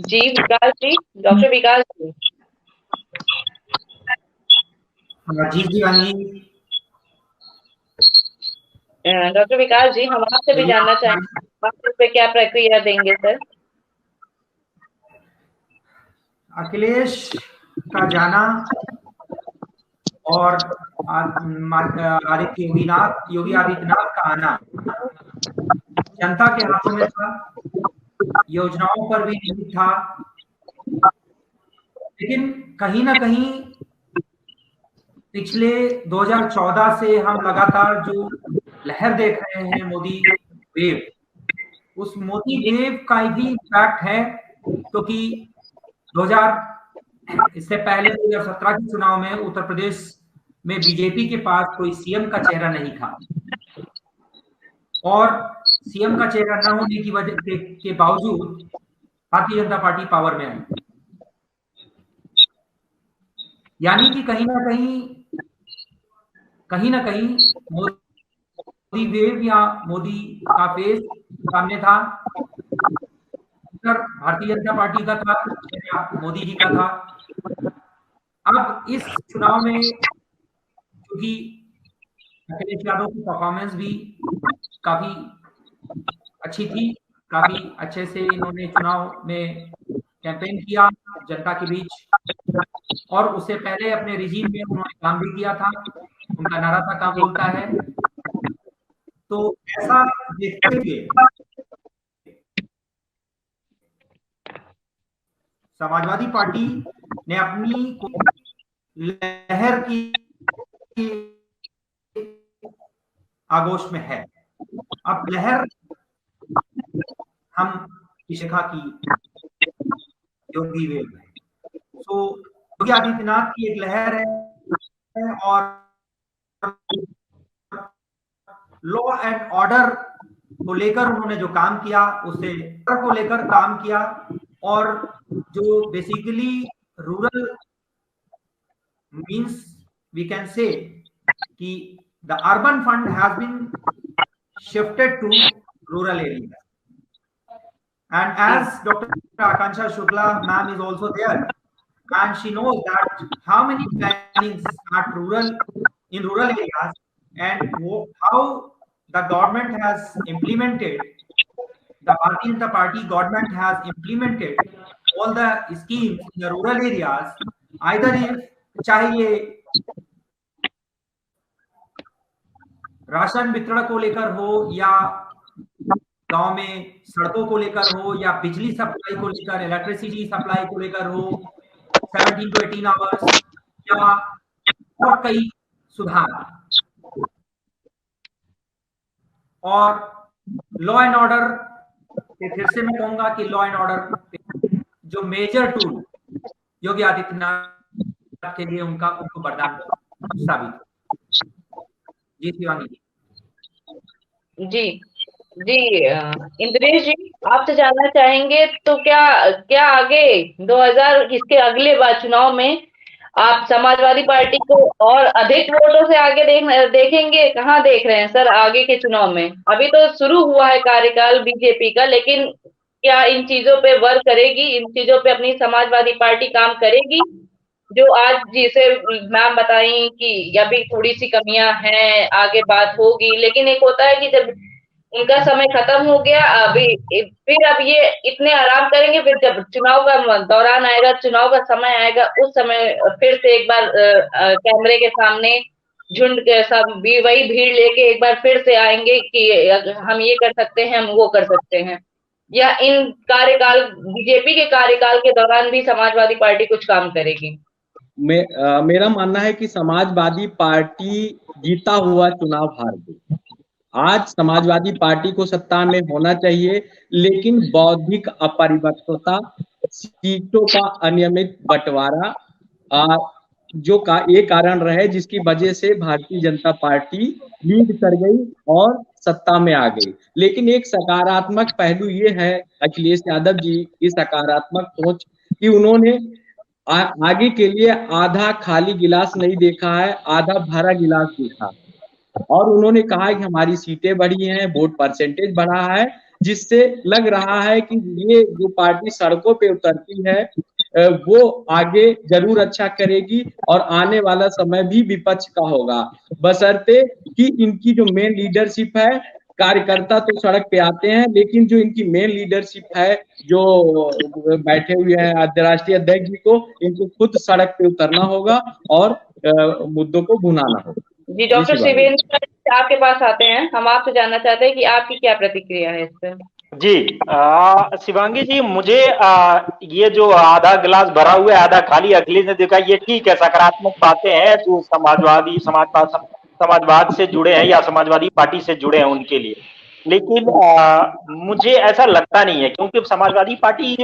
जी विकास जी, डॉक्टर विकास जी। जी डॉक्टर विकास जी, हम आपसे भी जानना चाहेंगे आप इस पे क्या प्रक्रिया देंगे सर? अखिलेश का जाना और योगी आदित्यनाथ का आना जनता के हाथों में था, योजनाओं पर भी नहीं था, लेकिन कहीं ना कहीं पिछले 2014 से हम लगातार जो लहर देख रहे हैं मोदी वेव, उस मोदी वेव का ही इम्पैक्ट है, क्योंकि 2000 इससे पहले 2017 के चुनाव में उत्तर प्रदेश में बीजेपी के पास कोई सीएम का चेहरा नहीं था और सीएम का चेहरा न होने की वजह के बावजूद भारतीय जनता पार्टी पावर में आई। यानी कि कहीं ना कहीं मोदी वेव या मोदी का फेस सामने था, भारतीय जनता पार्टी का था या मोदी जी का था। अब इस चुनाव में क्योंकि अखिलेश यादव की परफॉर्मेंस भी काफी अच्छी थी, काफी अच्छे से इन्होंने चुनाव में कैंपेन किया जनता के बीच, और उससे पहले अपने रिजीम में उन्होंने काम भी किया था, उनका नारा था काम बोलता है। तो ऐसा देखते हुए समाजवादी पार्टी ने अपनी लहर की आगोश में है। अब लहर हम शिखा की योगी वेव है, तो योगी आदित्यनाथ की एक लहर है और लॉ एंड ऑर्डर को लेकर उन्होंने जो काम किया, उसे को लेकर काम किया, और जो basically rural means we can say कि the urban fund has been shifted to rural area, and as Dr. Akansha Shukla ma'am is also there, and she knows that how many plannings at in rural areas, and how the government has implemented, the Bharatiya Janata Party government has implemented all the schemes in the rural areas, either if चाहे ये ration वितरण को लेकर हो, या गांव में सड़कों को लेकर हो, या बिजली सप्लाई को लेकर, इलेक्ट्रिसिटी सप्लाई को लेकर हो, 17 to 18 आवर्स, या और कई सुधार। और लॉ एंड ऑर्डर, फिर से मैं कहूंगा कि लॉ एंड ऑर्डर जो मेजर टूल योगी आदित्यनाथ के लिए उनको वरदान साबित। जी शिवानी जी जी इंद्रेश जी, आपसे जानना चाहेंगे तो क्या आगे 2000 इसके अगले बार चुनाव में आप समाजवादी पार्टी को और अधिक वोटों से आगे देखेंगे? कहाँ देख रहे हैं सर आगे के चुनाव में? अभी तो शुरू हुआ है कार्यकाल बीजेपी का, लेकिन क्या इन चीजों पे वर्क करेगी, इन चीजों पे अपनी समाजवादी पार्टी काम करेगी जो आज जिसे मैम बताई कि अभी थोड़ी सी कमियां हैं, आगे बात होगी, लेकिन एक होता है कि जब उनका समय खत्म हो गया, अभी फिर अब ये इतने आराम करेंगे, फिर जब चुनाव का दौरान आएगा, चुनाव का समय आएगा, उस समय फिर से एक बार कैमरे के सामने झुंड के सब भी वही भीड़ लेके एक बार फिर से आएंगे कि हम ये कर सकते हैं, हम वो कर सकते हैं। या इन कार्यकाल बीजेपी के कार्यकाल के दौरान भी समाजवादी पार्टी कुछ काम करेगी? मेरा मानना है कि समाजवादी पार्टी जीता हुआ चुनाव हार गई। आज समाजवादी पार्टी को सत्ता में होना चाहिए, लेकिन बौद्धिक अपरिपक्वता, सीटों का अनियमित बंटवारा जो ये कारण रहे जिसकी वजह से भारतीय जनता पार्टी लीड कर गई और सत्ता में आ गई। लेकिन एक सकारात्मक पहलू ये है अखिलेश यादव जी की सकारात्मक सोच कि उन्होंने आगे के लिए आधा खाली गिलास नहीं देखा है, आधा भरा गिलास देखा, और उन्होंने कहा कि हमारी सीटें बढ़ी हैं, वोट परसेंटेज बढ़ा है, जिससे लग रहा है कि ये जो पार्टी सड़कों पे उतरती है वो आगे जरूर अच्छा करेगी और आने वाला समय भी विपक्ष का होगा, बशर्ते कि इनकी जो मेन लीडरशिप है, कार्यकर्ता तो सड़क पे आते हैं, लेकिन जो इनकी मेन लीडरशिप है, जो बैठे हुए हैं राष्ट्रीय अध्यक्ष जी को, इनको खुद सड़क पे उतरना होगा और मुद्दों को भुनाना होगा। जी डॉक्टर शिवेंद्र आपके पास आते हैं, हम आपसे जानना चाहते हैं कि आपकी क्या प्रतिक्रिया है इस पर? जी शिवांगी जी, मुझे ये जो आधा गिलास भरा हुआ है आधा खाली अखिलेश ने देखा, ये ठीक है, सकारात्मक बातें हैं जो समाजवाद से जुड़े हैं या समाजवादी पार्टी से जुड़े हैं उनके लिए, लेकिन मुझे ऐसा लगता नहीं है, क्योंकि समाजवादी पार्टी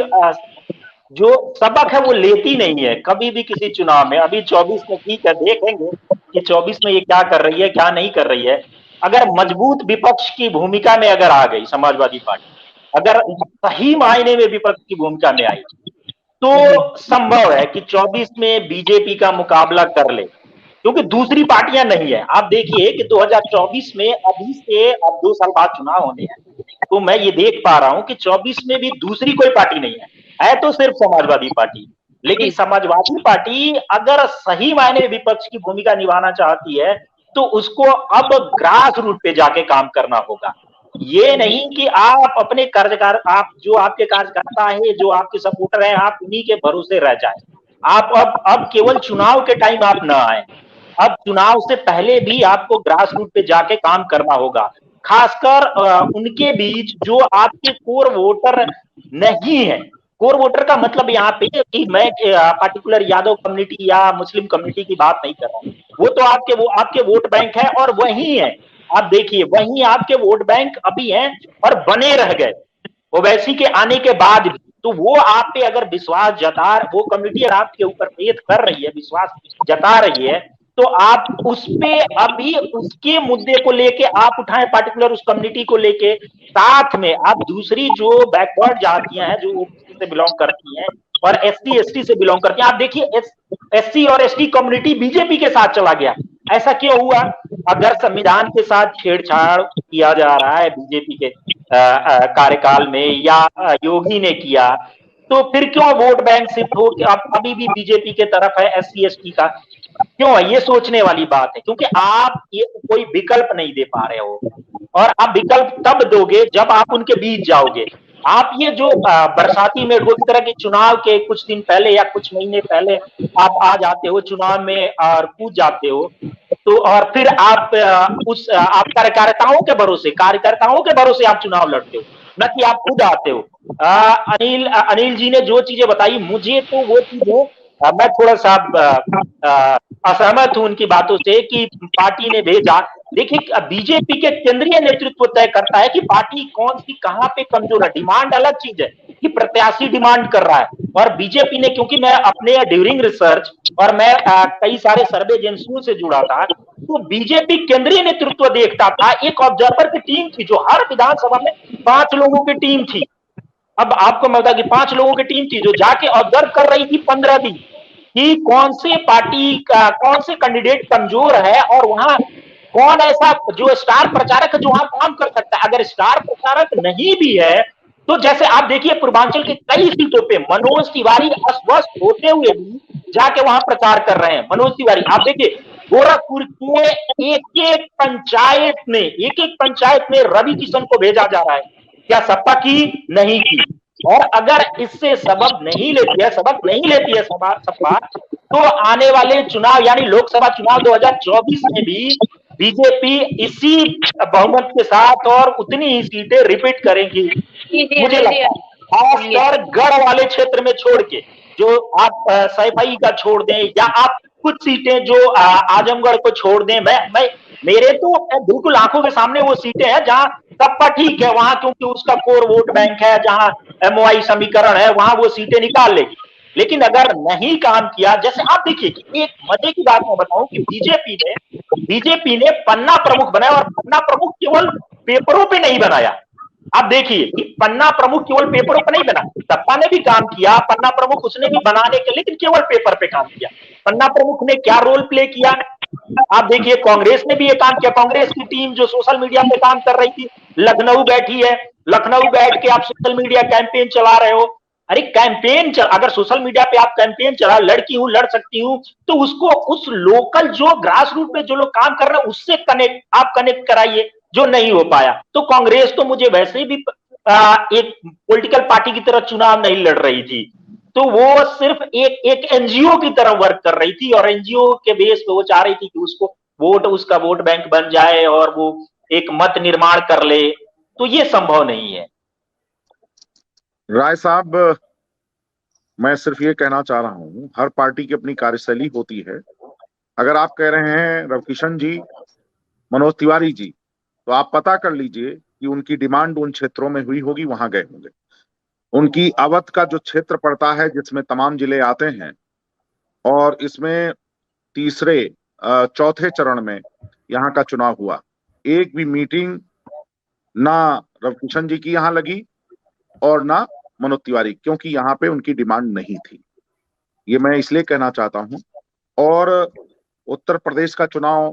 जो सबक है वो लेती नहीं है कभी भी किसी चुनाव में। अभी 24 में ठीक है, देखेंगे कि 24 में ये क्या कर रही है क्या नहीं कर रही है। अगर मजबूत विपक्ष की भूमिका में अगर आ गई समाजवादी पार्टी, अगर सही मायने में विपक्ष की भूमिका में आई, तो संभव है कि 24 में बीजेपी का मुकाबला कर ले, क्योंकि दूसरी पार्टियां नहीं है। आप देखिए कि 2024 में अभी से अब 2 साल बाद चुनाव होने हैं, तो मैं ये देख पा रहा हूं कि 24 में भी दूसरी कोई पार्टी नहीं है तो सिर्फ समाजवादी पार्टी। लेकिन समाजवादी पार्टी अगर सही मायने में विपक्ष की भूमिका निभाना चाहती है तो उसको अब ग्रास रूट पे जाके काम करना होगा। ये नहीं कि आप अपने आप जो आपके कार्यकर्ता है, जो आपके सपोर्टर हैं, आप उन्हीं के भरोसे रह जाए। आप अब केवल चुनाव के टाइम आप ना आए, अब चुनाव से पहले भी आपको ग्रास रूट पे जाके काम करना होगा, खासकर उनके बीच जो आपके कोर वोटर नहीं है, कोर वोटर का मतलब यहाँ पे कि मैं पार्टिकुलर यादव कम्युनिटी या मुस्लिम कम्युनिटी की बात नहीं कर रहा हूँ। वो तो आपके वोट बैंक है और वही है। आप देखिए वही आपके वोट बैंक अभी हैं और बने रह गए ओवैसी के आने के बाद भी। तो वो आप पे अगर विश्वास वो कम्युनिटी अगर आपके ऊपर फेथ कर रही है, विश्वास जता रही है, तो आप उस पे अभी उसके मुद्दे को लेके आप उठाएं, पार्टिकुलर उस कम्युनिटी को लेके। साथ में आप दूसरी जो बैकवर्ड जातियां हैं, जो ओबीसी से बिलोंग करती हैं और एसटी एसटी से बिलोंग करती हैं, आप देखिए एससी और एसटी कम्युनिटी बीजेपी के साथ चला गया। ऐसा क्यों हुआ? अगर संविधान के साथ छेड़छाड़ किया जा रहा है बीजेपी के कार्यकाल में या योगी ने किया, तो फिर क्यों वोट बैंक शिफ्ट हो के आप अभी भी बीजेपी के तरफ है एससी एसटी का? क्यों है? ये सोचने वाली बात है, क्योंकि आप ये कोई विकल्प नहीं दे पा रहे हो। और आप विकल्प तब दोगे जब आप उनके बीच जाओगे। आप ये जो बरसाती मेढकों की तरह के चुनाव के कुछ दिन पहले या कुछ महीने पहले आप आ जाते हो चुनाव में और कूद जाते हो, तो और फिर आप आप कार्यकर्ताओं के भरोसे आप चुनाव लड़ते हो, न कि आप खुद आते हो। अनिल जी ने जो चीजें बताई, मुझे तो वो चीजें मैं थोड़ा सा असहमत हूं उनकी बातों से कि पार्टी ने भेजा। देखिए बीजेपी के केंद्रीय नेतृत्व तय करता है कि पार्टी कौन सी कहां पे कमजोर है। डिमांड अलग चीज है कि प्रत्याशी डिमांड कर रहा है, और बीजेपी ने, क्योंकि मैं अपने ड्यूरिंग रिसर्च और मैं कई सारे सर्वे एजेंसियों से जुड़ा था, तो बीजेपी केंद्रीय नेतृत्व देखता था। एक ऑब्जर्वर की टीम थी जो हर विधानसभा में 5 लोगों की टीम थी। अब आपको मैं बता कि 5 लोगों की टीम थी जो जाके ऑब्जर्व कर रही थी 15 दिन कि कौन से पार्टी का कौन से कैंडिडेट कमजोर है और वहां कौन ऐसा जो स्टार प्रचारक है जो वहां काम कर सकता है। अगर स्टार प्रचारक नहीं भी है, तो जैसे आप देखिए पूर्वांचल के कई सीटों पे मनोज तिवारी अस्वस्थ होते हुए भी जाके वहां प्रचार कर रहे हैं। मनोज तिवारी, आप देखिए गोरखपुर के एक एक पंचायत में रवि किशन को भेजा जा रहा है। क्या सपा की? नहीं की। और अगर इससे सबक नहीं लेती है सपा, तो आने वाले चुनाव यानी लोकसभा चुनाव 2024 में भी बीजेपी इसी बहुमत के साथ और उतनी ही सीटें रिपीट करेंगी। मुझे लगता है खासकर गढ़ वाले क्षेत्र में छोड़ के, जो आप सैफई का छोड़ दें या आप कुछ सीटें जो आजमगढ़ को छोड़ दें, मैं मेरे तो बिल्कुल आंखों के सामने वो सीटें हैं जहां सपा ठीक है, वहां क्योंकि उसका कोर वोट बैंक है, जहां एमओआई समीकरण है, वहां वो सीटें निकाल लेगी। लेकिन अगर नहीं काम किया, जैसे आप देखिए कि एक मजे की बात मैं बताऊं कि बीजेपी ने पन्ना प्रमुख बनाया, और पन्ना प्रमुख केवल पेपरों पे नहीं बनाया। आप देखिए कि पन्ना प्रमुख केवल पेपरों पर नहीं बना, सपा ने भी काम किया पन्ना प्रमुख उसने भी बनाने के, लेकिन केवल पेपर पे काम किया। पन्ना प्रमुख ने क्या रोल प्ले किया? आप देखिए कांग्रेस ने भी ये काम किया। कांग्रेस की टीम जो सोशल मीडिया पे काम कर रही थी, लखनऊ बैठी है, लखनऊ बैठ के आप सोशल मीडिया कैंपेन चला रहे हो। अरे अगर सोशल मीडिया पे आप कैंपेन चला, लड़की हूं लड़ सकती हूं, तो उसको उस लोकल जो ग्रास रूट पे जो लोग काम कर रहे हैं उससे कनेक्ट कराइए, जो नहीं हो पाया। तो कांग्रेस तो मुझे वैसे भी एक पॉलिटिकल पार्टी की तरह चुनाव नहीं लड़ रही थी, तो वो सिर्फ एक एनजीओ की तरह वर्क कर रही थी, और एनजीओ के बेस पे वो चाह रही थी कि उसका वोट बैंक बन जाए और वो एक मत निर्माण कर ले। तो ये संभव नहीं है। राय साहब, मैं सिर्फ ये कहना चाह रहा हूं, हर पार्टी की अपनी कार्यशैली होती है। अगर आप कह रहे हैं रविकिशन जी, मनोज तिवारी जी, तो आप पता कर लीजिए कि उनकी डिमांड उन क्षेत्रों में हुई होगी, वहां गए होंगे। उनकी अवध का जो क्षेत्र पड़ता है जिसमें तमाम जिले आते हैं, और इसमें चौथे चरण में यहाँ का चुनाव हुआ, एक भी मीटिंग ना रविकिशन जी की यहाँ लगी और ना मनोज तिवारी, क्योंकि यहाँ पे उनकी डिमांड नहीं थी। ये मैं इसलिए कहना चाहता हूं। और उत्तर प्रदेश का चुनाव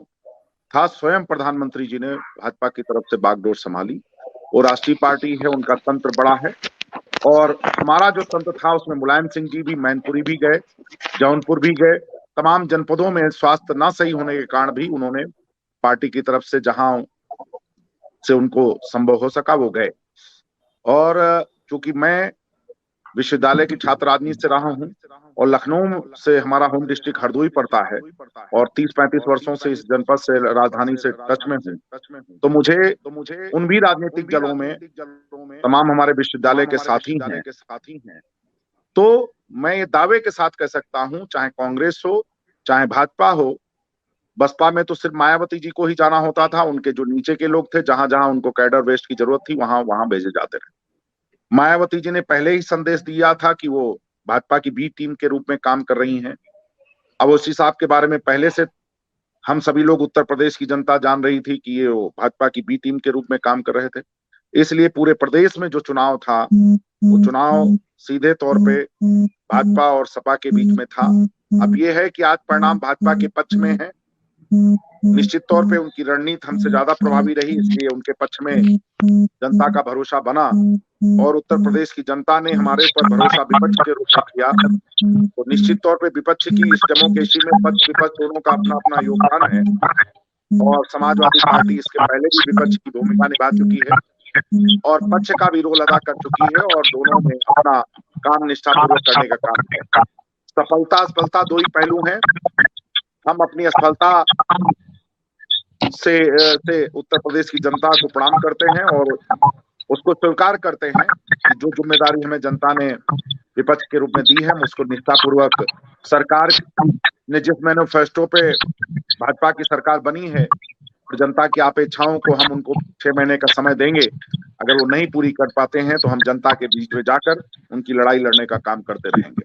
था, स्वयं प्रधानमंत्री जी ने भाजपा की तरफ से बागडोर संभाली। वो राष्ट्रीय पार्टी है, उनका तंत्र बड़ा है, और हमारा जो तंत्र था उसमें मुलायम सिंह जी भी मैनपुरी भी गए, जौनपुर भी गए। तमाम जनपदों में स्वास्थ्य ना सही होने के कारण भी उन्होंने पार्टी की तरफ से जहां से उनको संभव हो सका वो गए। और चूंकि मैं विश्वविद्यालय की छात्र राजनीति से रहा हूं और लखनऊ से हमारा होम डिस्ट्रिक्ट हरदोई पड़ता है, और 30-35 वर्षों से इस जनपद से राजधानी से टच में हूं, तो मुझे उन भी राजनीतिक दलों में तमाम हमारे विश्वविद्यालय के साथी हैं तो मैं ये दावे के साथ कह सकता हूं, चाहे कांग्रेस हो चाहे भाजपा हो, बसपा में तो सिर्फ मायावती जी को ही जाना होता था, उनके जो नीचे के लोग थे, जहां जहां उनको कैडर वेस्ट की जरूरत थी वहां वहां भेजे जाते रहे। मायावती जी ने पहले ही संदेश दिया था कि वो भाजपा की बी टीम के रूप में काम कर रही हैं। अब ओवैसी साहब के बारे में पहले से हम सभी लोग, उत्तर प्रदेश की जनता जान रही थी कि ये वो भाजपा की बी टीम के रूप में काम कर रहे थे। इसलिए पूरे प्रदेश में जो चुनाव था, वो चुनाव सीधे तौर पे भाजपा और सपा के बीच में था। अब ये है कि आज परिणाम भाजपा के पक्ष में है। निश्चित तौर पे उनकी रणनीति हमसे ज्यादा प्रभावी रही, इसलिए उनके पक्ष में जनता का भरोसा बना और उत्तर प्रदेश की जनता ने हमारे ऊपर भरोसा विपक्ष के रूप में किया। तो निश्चित तौर पे विपक्ष की इस डेमोक्रेसी में पक्ष विपक्ष दोनों का अपना अपना योगदान है और समाजवादी पार्टी इसके पहले भी विपक्ष की भूमिका निभा चुकी है और पक्ष का भी रोल अदा कर चुकी है और दोनों में अपना काम निष्ठापूर्वक करने का काम है। सफलता असफलता दो ही पहलू हैं। हम अपनी असफलता से उत्तर प्रदेश की जनता को प्रणाम करते हैं और उसको स्वीकार करते हैं कि जो जिम्मेदारी हमें जनता ने विपक्ष के रूप में दी है, हम उसको निष्ठापूर्वक, सरकार ने जिस मैनिफेस्टो पे भाजपा की सरकार बनी है और जनता की अपेक्षाओं को हम उनको 6 महीने का समय देंगे, अगर वो नहीं पूरी कर पाते हैं तो हम जनता के बीच में जाकर उनकी लड़ाई लड़ने का काम करते रहेंगे।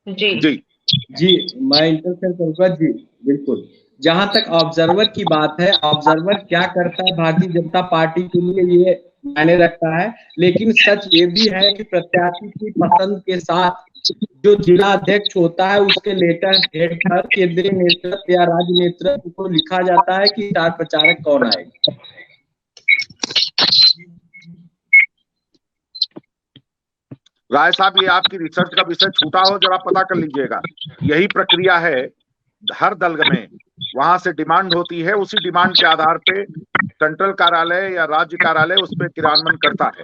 जी जी जी, मैं इंटरफेयर करूंगा जी, बिल्कुल। जहां तक ऑब्जर्वर की बात है, ऑब्जर्वर क्या करता है भारतीय जनता पार्टी के लिए ये मायने रखता है, लेकिन सच ये भी है कि प्रत्याशी की पसंद के साथ जो जिला अध्यक्ष होता है उसके लेटर हेड पर केंद्रीय नेतृत्व या राज्य नेतृत्व को लिखा जाता है कि स्टार प्रचारक कौन आएगा। राय साहब, ये आपकी रिसर्च का विषय छूटा हो जरा पता कर लीजिएगा। यही प्रक्रिया है हर दल में, वहां से डिमांड होती है, उसी डिमांड के आधार पे सेंट्रल कार्यालय या राज्य कार्यालय उस पर क्रियान्वयन करता है,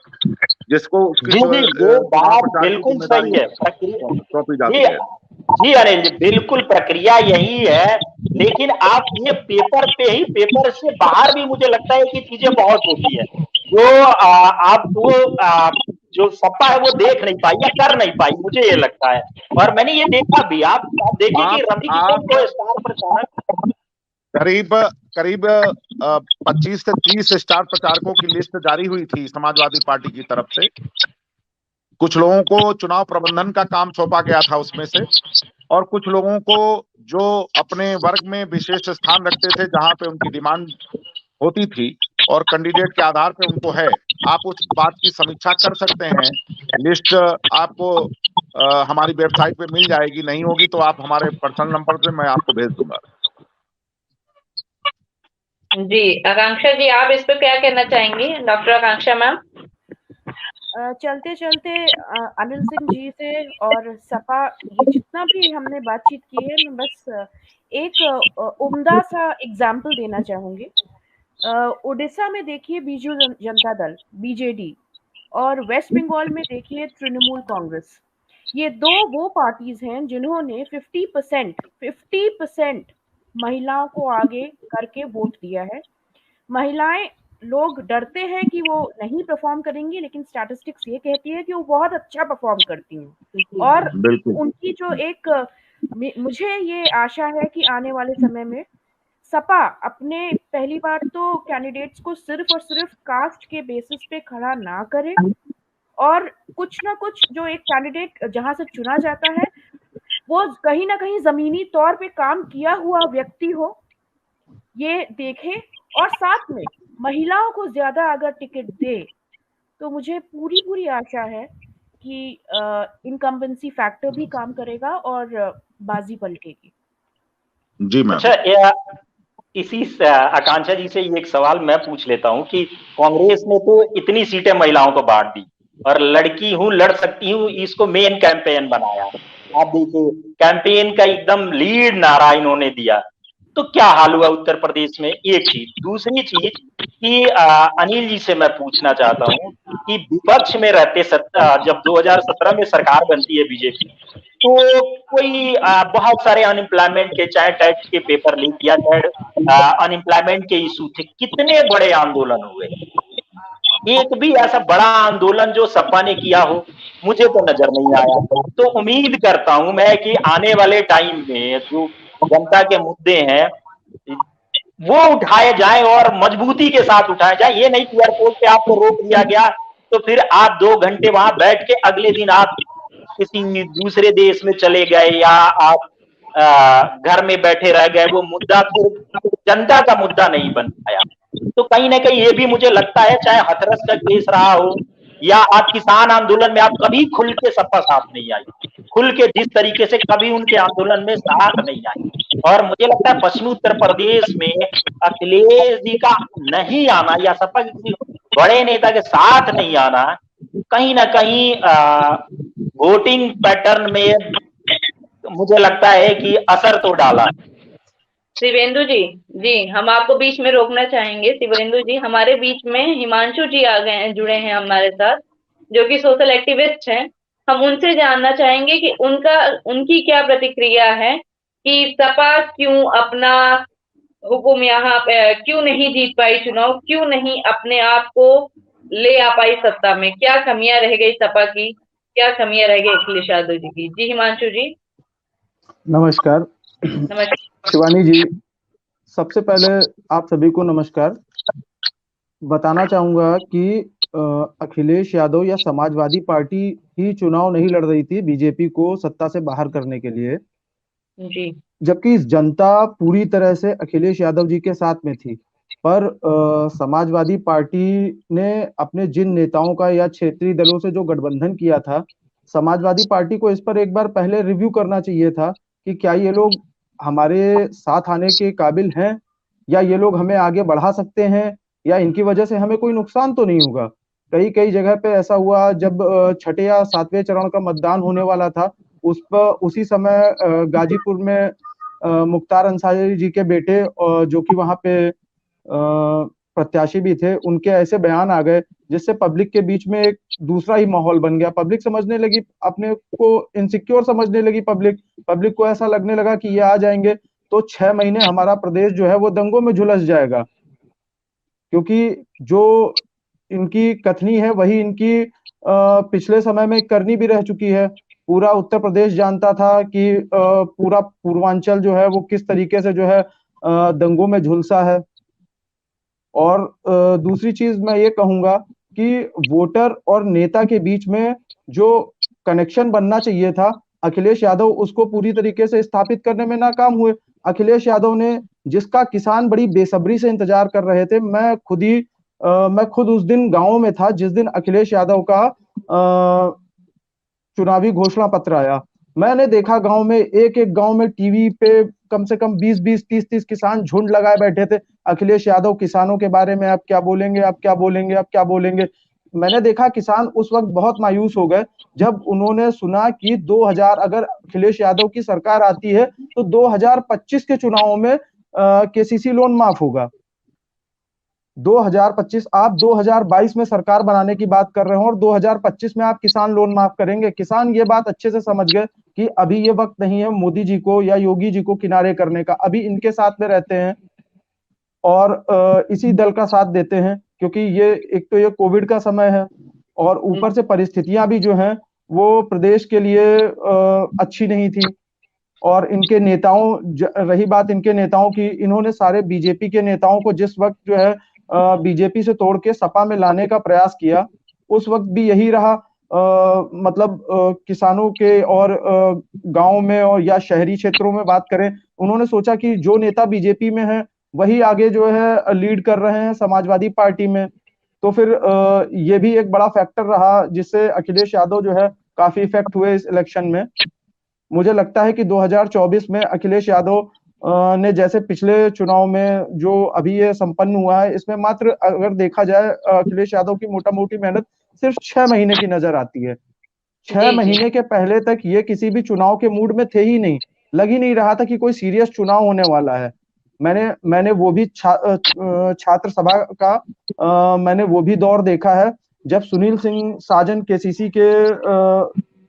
जिसको उसकी वो बात बिल्कुल सही है। सौंपी जाती है। जी अनिल जी, बिल्कुल प्रक्रिया यही है, लेकिन आप ये पेपर पे ही, पेपर से बाहर भी मुझे लगता है कि चीजें बहुत होती है जो आप वो जो सपा है वो देख नहीं पाई या कर नहीं पाई, मुझे ये लगता है। और मैंने ये देखा भी, आप देखिए कि रवि किशन को स्टार प्रचारक करीब 25 से 30 स्टार प्रचारकों की लिस्ट जारी हुई थी समाजवादी पार्टी की तरफ से। कुछ लोगों को चुनाव प्रबंधन का काम सौंपा गया था उसमें से, और कुछ लोगों को जो अपने वर्ग में विशेष स्थान रखते थे जहां पे उनकी डिमांड होती थी और कैंडिडेट के आधार पे उनको है। आप उस बात की समीक्षा कर सकते हैं। लिस्ट आपको हमारी वेबसाइट पे मिल जाएगी, नहीं होगी तो आप हमारे पर्सनल नंबर पे मैं आपको भेज दूंगा। जी आकांक्षा जी, आप इस पे क्या कहना चाहेंगी? डॉक्टर आकांक्षा मैम। चलते चलते अनिल सिंह जी से और सपा, ये जितना भी हमने बातचीत की है, मैं बस एक उम्दा सा एग्जाम्पल देना चाहूंगी। उड़ीसा में देखिए बीजू जनता दल बीजेडी, और वेस्ट बंगाल में देखिए तृणमूल कांग्रेस। ये दो वो पार्टीज हैं जिन्होंने 50% महिलाओं को आगे करके वोट दिया है। महिलाएं, लोग डरते हैं कि वो नहीं परफॉर्म करेंगी, लेकिन स्टैटिस्टिक्स ये कहती है कि वो बहुत अच्छा परफॉर्म करती हैं। और उनकी जो एक, मुझे ये आशा है कि आने वाले समय में सपा अपने, पहली बात तो कैंडिडेट्स को सिर्फ और सिर्फ कास्ट के बेसिस पे खड़ा ना करे, और कुछ ना कुछ जो एक कैंडिडेट जहां से चुना जाता है वो कहीं ना कहीं जमीनी तौर पे काम किया हुआ व्यक्ति हो, ये देखे। और साथ में महिलाओं को ज्यादा अगर टिकट दे तो मुझे पूरी आशा है कि इनकम्बेंसी फैक्टर भी काम करेगा और बाजी पलटेगी। जी मैम। अच्छा, इसी आकांक्षा जी से एक सवाल मैं पूछ लेता हूं कि कांग्रेस ने तो इतनी सीटें महिलाओं को बांट दी और लड़की हूं लड़ सकती हूं इसको मेन कैंपेन बनाया। आप देखिए कैंपेन का एकदम लीड नारा इन्होंने दिया, तो क्या हाल हुआ उत्तर प्रदेश में? एक चीज। दूसरी चीज कि अनिल जी से मैं पूछना चाहता हूं कि विपक्ष में रहते जब 2017 में सरकार बनती है बीजेपी, तो कोई बहुत सारे अनएम्प्लॉयमेंट के, चाहे टैक्स के पेपर लीक या अनएम्प्लॉयमेंट के इशू थे, कितने बड़े आंदोलन हुए। एक भी ऐसा बड़ा आंदोलन जो सपा ने किया हो मुझे तो नजर नहीं आया। तो उम्मीद करता हूं मैं कि आने वाले टाइम में जो जनता के मुद्दे हैं वो उठाए जाए और मजबूती के साथ उठाए जाए। ये नहीं कि एयरपोर्ट पे आपको रोक दिया गया तो फिर आप 2 घंटे वहां बैठ के अगले दिन आप किसी दूसरे देश में चले गए या आप घर में बैठे रह गए। वो मुद्दा तो जनता का मुद्दा नहीं बन पाया। तो कहीं ना कहीं ये भी मुझे लगता है, चाहे हाथरस का केस रहा हो या आप किसान आंदोलन में आप कभी खुल के सपा साथ नहीं आई, खुल के जिस तरीके से कभी उनके आंदोलन में साथ नहीं आई। और मुझे लगता है पश्चिमी उत्तर प्रदेश में अखिलेश जी का नहीं आना या सपा के किसी बड़े नेता के साथ नहीं आना कहीं ना कहीं वोटिंग पैटर्न में मुझे लगता है कि असर तो डाला है। शिवेंदु जी, जी हम आपको बीच में रोकना चाहेंगे। शिवेंदु जी, हमारे बीच में हिमांशु जी आ गए हैं, जुड़े हैं हमारे साथ, जो कि सोशल एक्टिविस्ट हैं। हम उनसे जानना चाहेंगे कि उनकी क्या प्रतिक्रिया है कि सपा क्यों अपना हुकुम यहाँ पे क्यों नहीं जीत पाई चुनाव, क्यों नहीं अपने आप को ले आ पाई सत्ता में, क्या कमियां रह गई सपा की, क्या कमियां रह गई अखिलेश यादव जी की। जी हिमांशु जी। नमस्कार। शिवानी जी, सबसे पहले आप सभी को नमस्कार। बताना चाहूंगा कि अखिलेश यादव या समाजवादी पार्टी ही चुनाव नहीं लड़ रही थी बीजेपी को सत्ता से बाहर करने के लिए जी, जबकि जनता पूरी तरह से अखिलेश यादव जी के साथ में थी। पर समाजवादी पार्टी ने अपने जिन नेताओं का या क्षेत्रीय दलों से जो गठबंधन किया था, समाजवादी पार्टी को इस पर एक बार पहले रिव्यू करना चाहिए था कि क्या ये लोग हमारे साथ आने के काबिल हैं या ये लोग हमें आगे बढ़ा सकते हैं या इनकी वजह से हमें कोई नुकसान तो नहीं होगा। कई कई जगह पे ऐसा हुआ, जब छठे या सातवें चरण का मतदान होने वाला था, उसी समय गाजीपुर में मुख्तार अंसारी जी के बेटे जो कि वहां पे प्रत्याशी भी थे, उनके ऐसे बयान आ गए जिससे पब्लिक के बीच में एक दूसरा ही माहौल बन गया। पब्लिक समझने लगी, अपने को इनसिक्योर समझने लगी। पब्लिक को ऐसा लगने लगा कि ये आ जाएंगे तो 6 महीने हमारा प्रदेश जो है वो दंगों में झुलस जाएगा, क्योंकि जो इनकी कथनी है वही इनकी पिछले समय में करनी भी रह चुकी है। पूरा उत्तर प्रदेश जानता था कि पूरा पूर्वांचल जो है वो किस तरीके से जो है दंगों में झुलसा है। और दूसरी चीज मैं ये कहूंगा कि वोटर और नेता के बीच में जो कनेक्शन बनना चाहिए था, अखिलेश यादव उसको पूरी तरीके से स्थापित करने में नाकाम हुए। अखिलेश यादव ने, जिसका किसान बड़ी बेसब्री से इंतजार कर रहे थे, मैं खुद उस दिन गांव में था जिस दिन अखिलेश यादव का चुनावी घोषणा पत्र आया। मैंने देखा गांव में, एक एक गांव में टीवी पे कम से कम 20-20, 30-30 किसान झुंड लगाए बैठे थे। अखिलेश यादव किसानों के बारे में आप क्या बोलेंगे, आप क्या बोलेंगे, आप क्या बोलेंगे। मैंने देखा किसान उस वक्त बहुत मायूस हो गए जब उन्होंने सुना कि 2000 अगर अखिलेश यादव की सरकार आती है तो 2025 के चुनावों में केसीसी लोन माफ होगा। 2025, आप 2022 में सरकार बनाने की बात कर रहे हो और 2025 में आप किसान लोन माफ करेंगे। किसान ये बात अच्छे से समझ गए कि अभी ये वक्त नहीं है मोदी जी को या योगी जी को किनारे करने का, अभी इनके साथ में रहते हैं और इसी दल का साथ देते हैं, क्योंकि ये एक तो ये कोविड का समय है और ऊपर से परिस्थितियां भी जो हैं वो प्रदेश के लिए अच्छी नहीं थी। और इनके नेताओं, रही बात इनके नेताओं की, इन्होंने सारे बीजेपी के नेताओं को जिस वक्त जो है बीजेपी से तोड़ के सपा में लाने का प्रयास किया, उस वक्त भी यही रहा। मतलब किसानों के और गांव में और या शहरी क्षेत्रों में बात करें, उन्होंने सोचा कि जो नेता बीजेपी में है वही आगे जो है लीड कर रहे हैं समाजवादी पार्टी में। तो फिर ये भी एक बड़ा फैक्टर रहा जिससे अखिलेश यादव जो है काफी इफेक्ट हुए इस इलेक्शन में। मुझे लगता है कि 2024 में अखिलेश यादव ने जैसे पिछले चुनाव में जो अभी ये संपन्न हुआ है, इसमें मात्र अगर देखा जाए अखिलेश यादव की मोटा मोटी मेहनत सिर्फ 6 महीने की नजर आती है। 6 महीने के पहले तक ये किसी भी चुनाव के मूड में थे ही नहीं, लग ही नहीं रहा था कि कोई सीरियस चुनाव होने वाला है। मैंने वो भी छात्र सभा का मैंने वो भी दौर देखा है जब सुनील सिंह साजन केसीसी के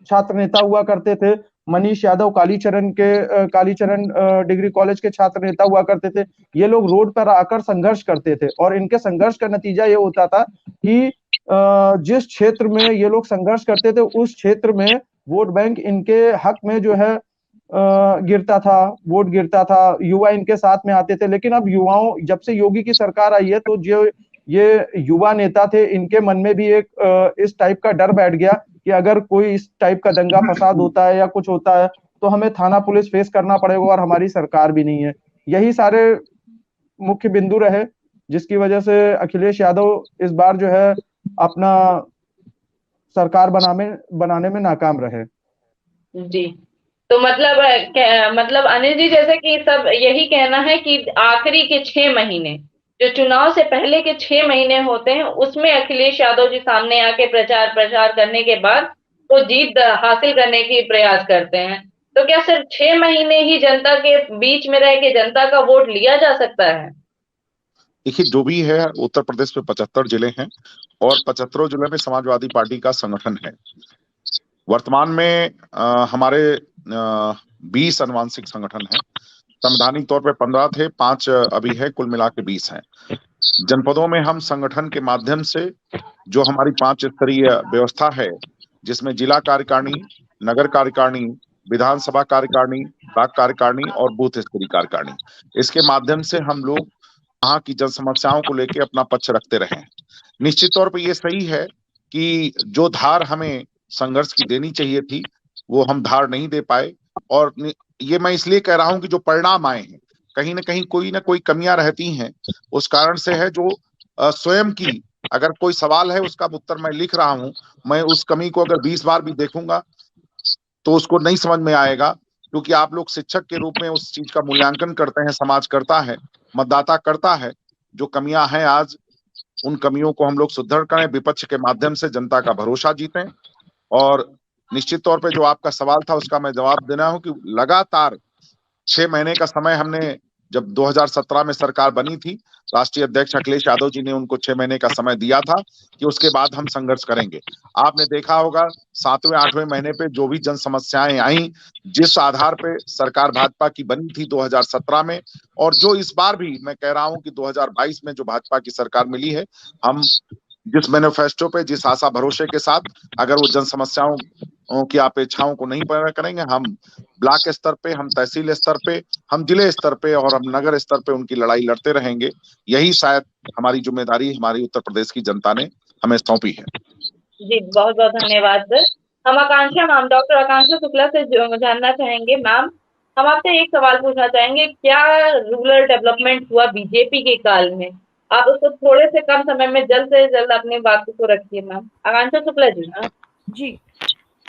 छात्र नेता हुआ करते थे, मनीष यादव कालीचरण डिग्री कॉलेज के छात्र नेता हुआ करते थे। ये लोग रोड पर आकर संघर्ष करते थे और इनके संघर्ष का नतीजा ये होता था कि जिस क्षेत्र में ये लोग संघर्ष करते थे उस क्षेत्र में वोट बैंक इनके हक में जो है गिरता था, वोट गिरता था, युवा इनके साथ में आते थे। लेकिन अब युवाओं, जब से योगी की सरकार आई है तो जो ये युवा नेता थे इनके मन में भी एक इस टाइप का डर बैठ गया कि अगर कोई इस टाइप का दंगा फसाद होता है या कुछ होता है तो हमें थाना पुलिस फेस करना पड़ेगा और हमारी सरकार भी नहीं है। यही सारे मुख्य बिंदु रहे जिसकी वजह से अखिलेश यादव इस बार जो है अपना सरकार बनाने में नाकाम रहे। जी, तो मतलब अनिल जी, जैसे कि सब यही कहना है कि आखिरी के 6 महीने जो चुनाव से पहले के 6 महीने होते हैं उसमें अखिलेश यादव जी सामने आके प्रचार करने के बाद वो जीत हासिल करने की प्रयास करते हैं। तो क्या सिर्फ 6 महीने ही जनता के बीच में रह के जनता का वोट लिया जा सकता है? देखिए, जो भी है, उत्तर प्रदेश में 75 जिले हैं और 75 जिले में समाजवादी पार्टी का संगठन है। वर्तमान में हमारे 20 अनुवांशिक संगठन हैं। संवैधानिक तौर पे 15 थे, 5 अभी है, कुल मिला के 20 हैं। जनपदों में हम संगठन के माध्यम से जो हमारी 5 स्तरीय व्यवस्था है, जिसमें जिला कार्यकारिणी, नगर कार्यकारिणी, विधानसभा कार्यकारिणी, ब्लॉक कार्यकारिणी और बूथ स्तरीय कार्यकारिणी, इसके माध्यम से हम लोग वहां की जन समस्याओं को लेकर अपना पक्ष रखते रहे। निश्चित तौर पे ये सही है कि जो धार हमें संघर्ष की देनी चाहिए थी वो हम धार नहीं दे पाए, और ये मैं इसलिए कह रहा हूं कि जो परिणाम आए हैं कहीं ना कोई कमियां रहती हैं। उस कारण से है जो स्वयं की अगर कोई सवाल है उसका उत्तर मैं लिख रहा हूं, मैं उस कमी को अगर 20 बार भी देखूंगा तो उसको नहीं समझ में आएगा, क्योंकि आप लोग शिक्षक के रूप में उस चीज का मूल्यांकन करते हैं, समाज करता है, मतदाता करता है। जो कमियां हैं आज, उन कमियों को हम लोग सुधार करें, विपक्ष के माध्यम से जनता का भरोसा जीतें। और निश्चित तौर पे जो आपका सवाल था उसका मैं जवाब देना हूं कि लगातार 6 महीने का समय हमने, जब 2017 में सरकार बनी थी, राष्ट्रीय अध्यक्ष अखिलेश यादव जी ने उनको 6 महीने का समय दिया था कि उसके बाद हम संघर्ष करेंगे। आपने देखा होगा 7वें 8वें महीने पे जो भी जन समस्याएं आई, जिस आधार पे सरकार भाजपा की बनी थी 2017 में, और जो इस बार भी मैं कह रहा हूं कि 2022 में जो भाजपा की सरकार मिली है, हम जिस मैनिफेस्टो पे, जिस आशा भरोसे के साथ अगर वो जन समस्याओं की अपेक्षाओं को नहीं पूरा करेंगे, हम ब्लॉक स्तर पे, हम तहसील स्तर पे, हम जिले स्तर पे और हम नगर स्तर पे उनकी लड़ाई लड़ते रहेंगे। यही शायद हमारी जिम्मेदारी हमारी उत्तर प्रदेश की जनता ने हमें सौंपी है। जी, बहुत बहुत धन्यवाद सर। हम आकांक्षा मैम, डॉक्टर आकांक्षा शुक्ला से जानना चाहेंगे। मैम, हम आपसे एक सवाल पूछना चाहेंगे, क्या रूरल डेवलपमेंट हुआ बीजेपी के काल में? आप उसको थोड़े से कम समय में जल्द से जल्द अपनी बात को रखिए मैम। आकांक्षा शुक्ला जी। जी,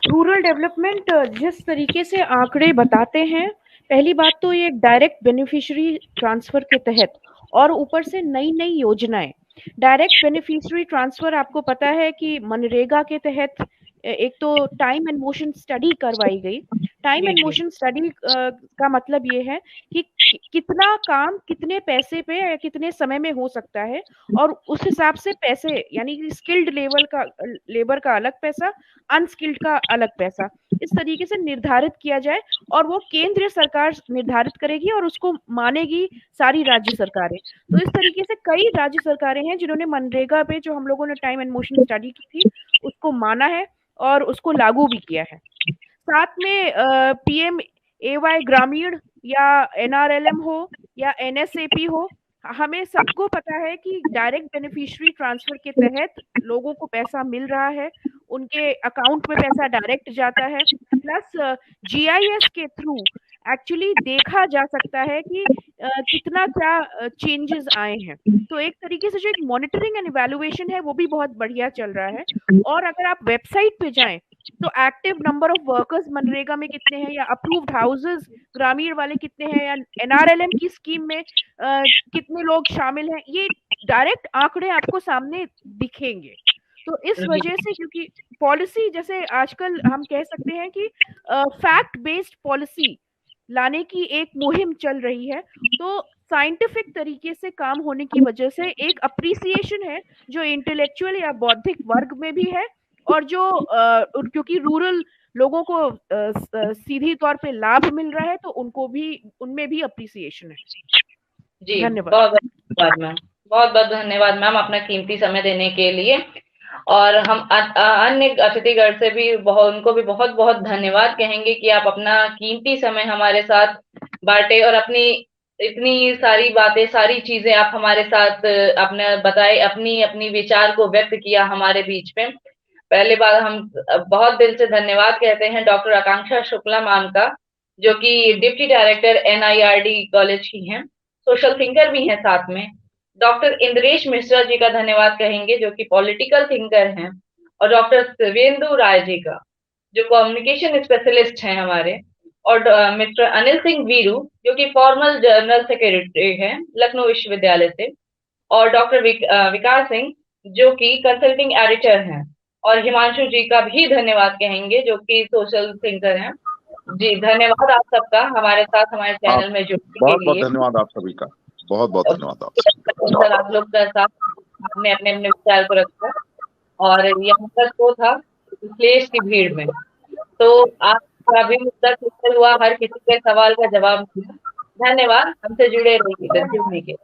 रूरल डेवलपमेंट जिस तरीके से आंकड़े बताते हैं, पहली बात तो ये डायरेक्ट बेनिफिशियरी ट्रांसफर के तहत और ऊपर से नई नई योजनाएं। डायरेक्ट बेनिफिशियरी ट्रांसफर आपको पता है कि मनरेगा के तहत एक तो टाइम एंड मोशन स्टडी करवाई गई। टाइम एंड मोशन स्टडी का मतलब ये है कि कितना काम कितने पैसे पे या कितने समय में हो सकता है, और उस हिसाब से पैसे, यानी कि स्किल्ड लेबर का अलग पैसा, अनस्किल्ड का अलग पैसा, इस तरीके से निर्धारित किया जाए और वो केंद्रीय सरकार निर्धारित करेगी और उसको मानेगी सारी राज्य सरकारें। तो इस तरीके से कई राज्य सरकारें हैं जिन्होंने मनरेगा पे जो हम लोगों ने टाइम एंड मोशन स्टडी की थी उसको माना है और उसको लागू भी किया है। साथ में PMAY ग्रामीण या NRLM हो या NSAP हो, हमें सबको पता है कि डायरेक्ट बेनिफिशियरी ट्रांसफर के तहत लोगों को पैसा मिल रहा है, उनके अकाउंट में पैसा डायरेक्ट जाता है। प्लस GIS के थ्रू एक्चुअली देखा जा सकता है कि कितना क्या चेंजेस आए हैं। तो एक तरीके से जो एक मॉनिटरिंग एंड इवैल्यूएशन है वो भी बहुत बढ़िया चल रहा है। और अगर आप वेबसाइट पे जाएं तो active number of workers MNREGA में कितने हैं, या अप्रूव्ड हाउसेस ग्रामीण वाले कितने हैं, या NRLM की स्कीम में कितने लोग शामिल हैं, ये डायरेक्ट आंकड़े आपको सामने दिखेंगे। तो इस वजह से, क्योंकि पॉलिसी जैसे आजकल हम कह सकते हैं कि फैक्ट बेस्ड पॉलिसी लाने की एक मुहिम चल रही है, तो साइंटिफिक तरीके से काम होने की वजह से एक अप्रिसिएशन है जो इंटेलेक्चुअल या बौद्धिक वर्ग में भी है, और जो क्योंकि रूरल लोगों को सीधी तौर पे लाभ मिल रहा है तो उनको भी, उनमें भी अप्रिसिएशन है। जी, धन्यवाद। बहुत बहुत धन्यवाद मैम, बहुत बहुत धन्यवाद मैम अपना कीमती समय देने के लिए। और हम अन्य अतिथिगण से भी उनको भी बहुत बहुत धन्यवाद कहेंगे कि आप अपना कीमती समय हमारे साथ बांटे और अपनी इतनी सारी बातें, सारी चीजें आप हमारे साथ अपने बताए, अपनी अपनी विचार को व्यक्त किया हमारे बीच में। पहले बार हम बहुत दिल से धन्यवाद कहते हैं डॉक्टर आकांक्षा शुक्ला मैम का, जो कि डिप्टी डायरेक्टर NIRD कॉलेज की हैं, सोशल थिंकर भी हैं साथ में। डॉक्टर इंद्रेश मिश्रा जी का धन्यवाद कहेंगे, जो कि पॉलिटिकल थिंकर हैं, और डॉक्टर शिवेंदु राय जी का, जो कम्युनिकेशन स्पेशलिस्ट हैं हमारे, और मिस्टर अनिल सिंह वीरू, जो कि फॉर्मल जनरल सेक्रेटरी हैं लखनऊ विश्वविद्यालय से, और डॉक्टर विकास सिंह, जो कि कंसल्टिंग एडिटर हैं, और हिमांशु जी का भी धन्यवाद कहेंगे, जो कि सोशल थिंकर हैं। जी धन्यवाद आप सबका हमारे साथ हमारे चैनल में जुड़ने के लिए। बहुत बहुत धन्यवाद आप सभी का, बहुत बहुत धन्यवाद सर आप लोग का साथ आपने अपने अपने विचार को रखा, और यहाँ पर तो था क्लेश की भीड़ में, तो आपका भी मुद्दा क्लियर हुआ, हर किसी के सवाल का जवाब दिया। धन्यवाद, हमसे जुड़े रहिए।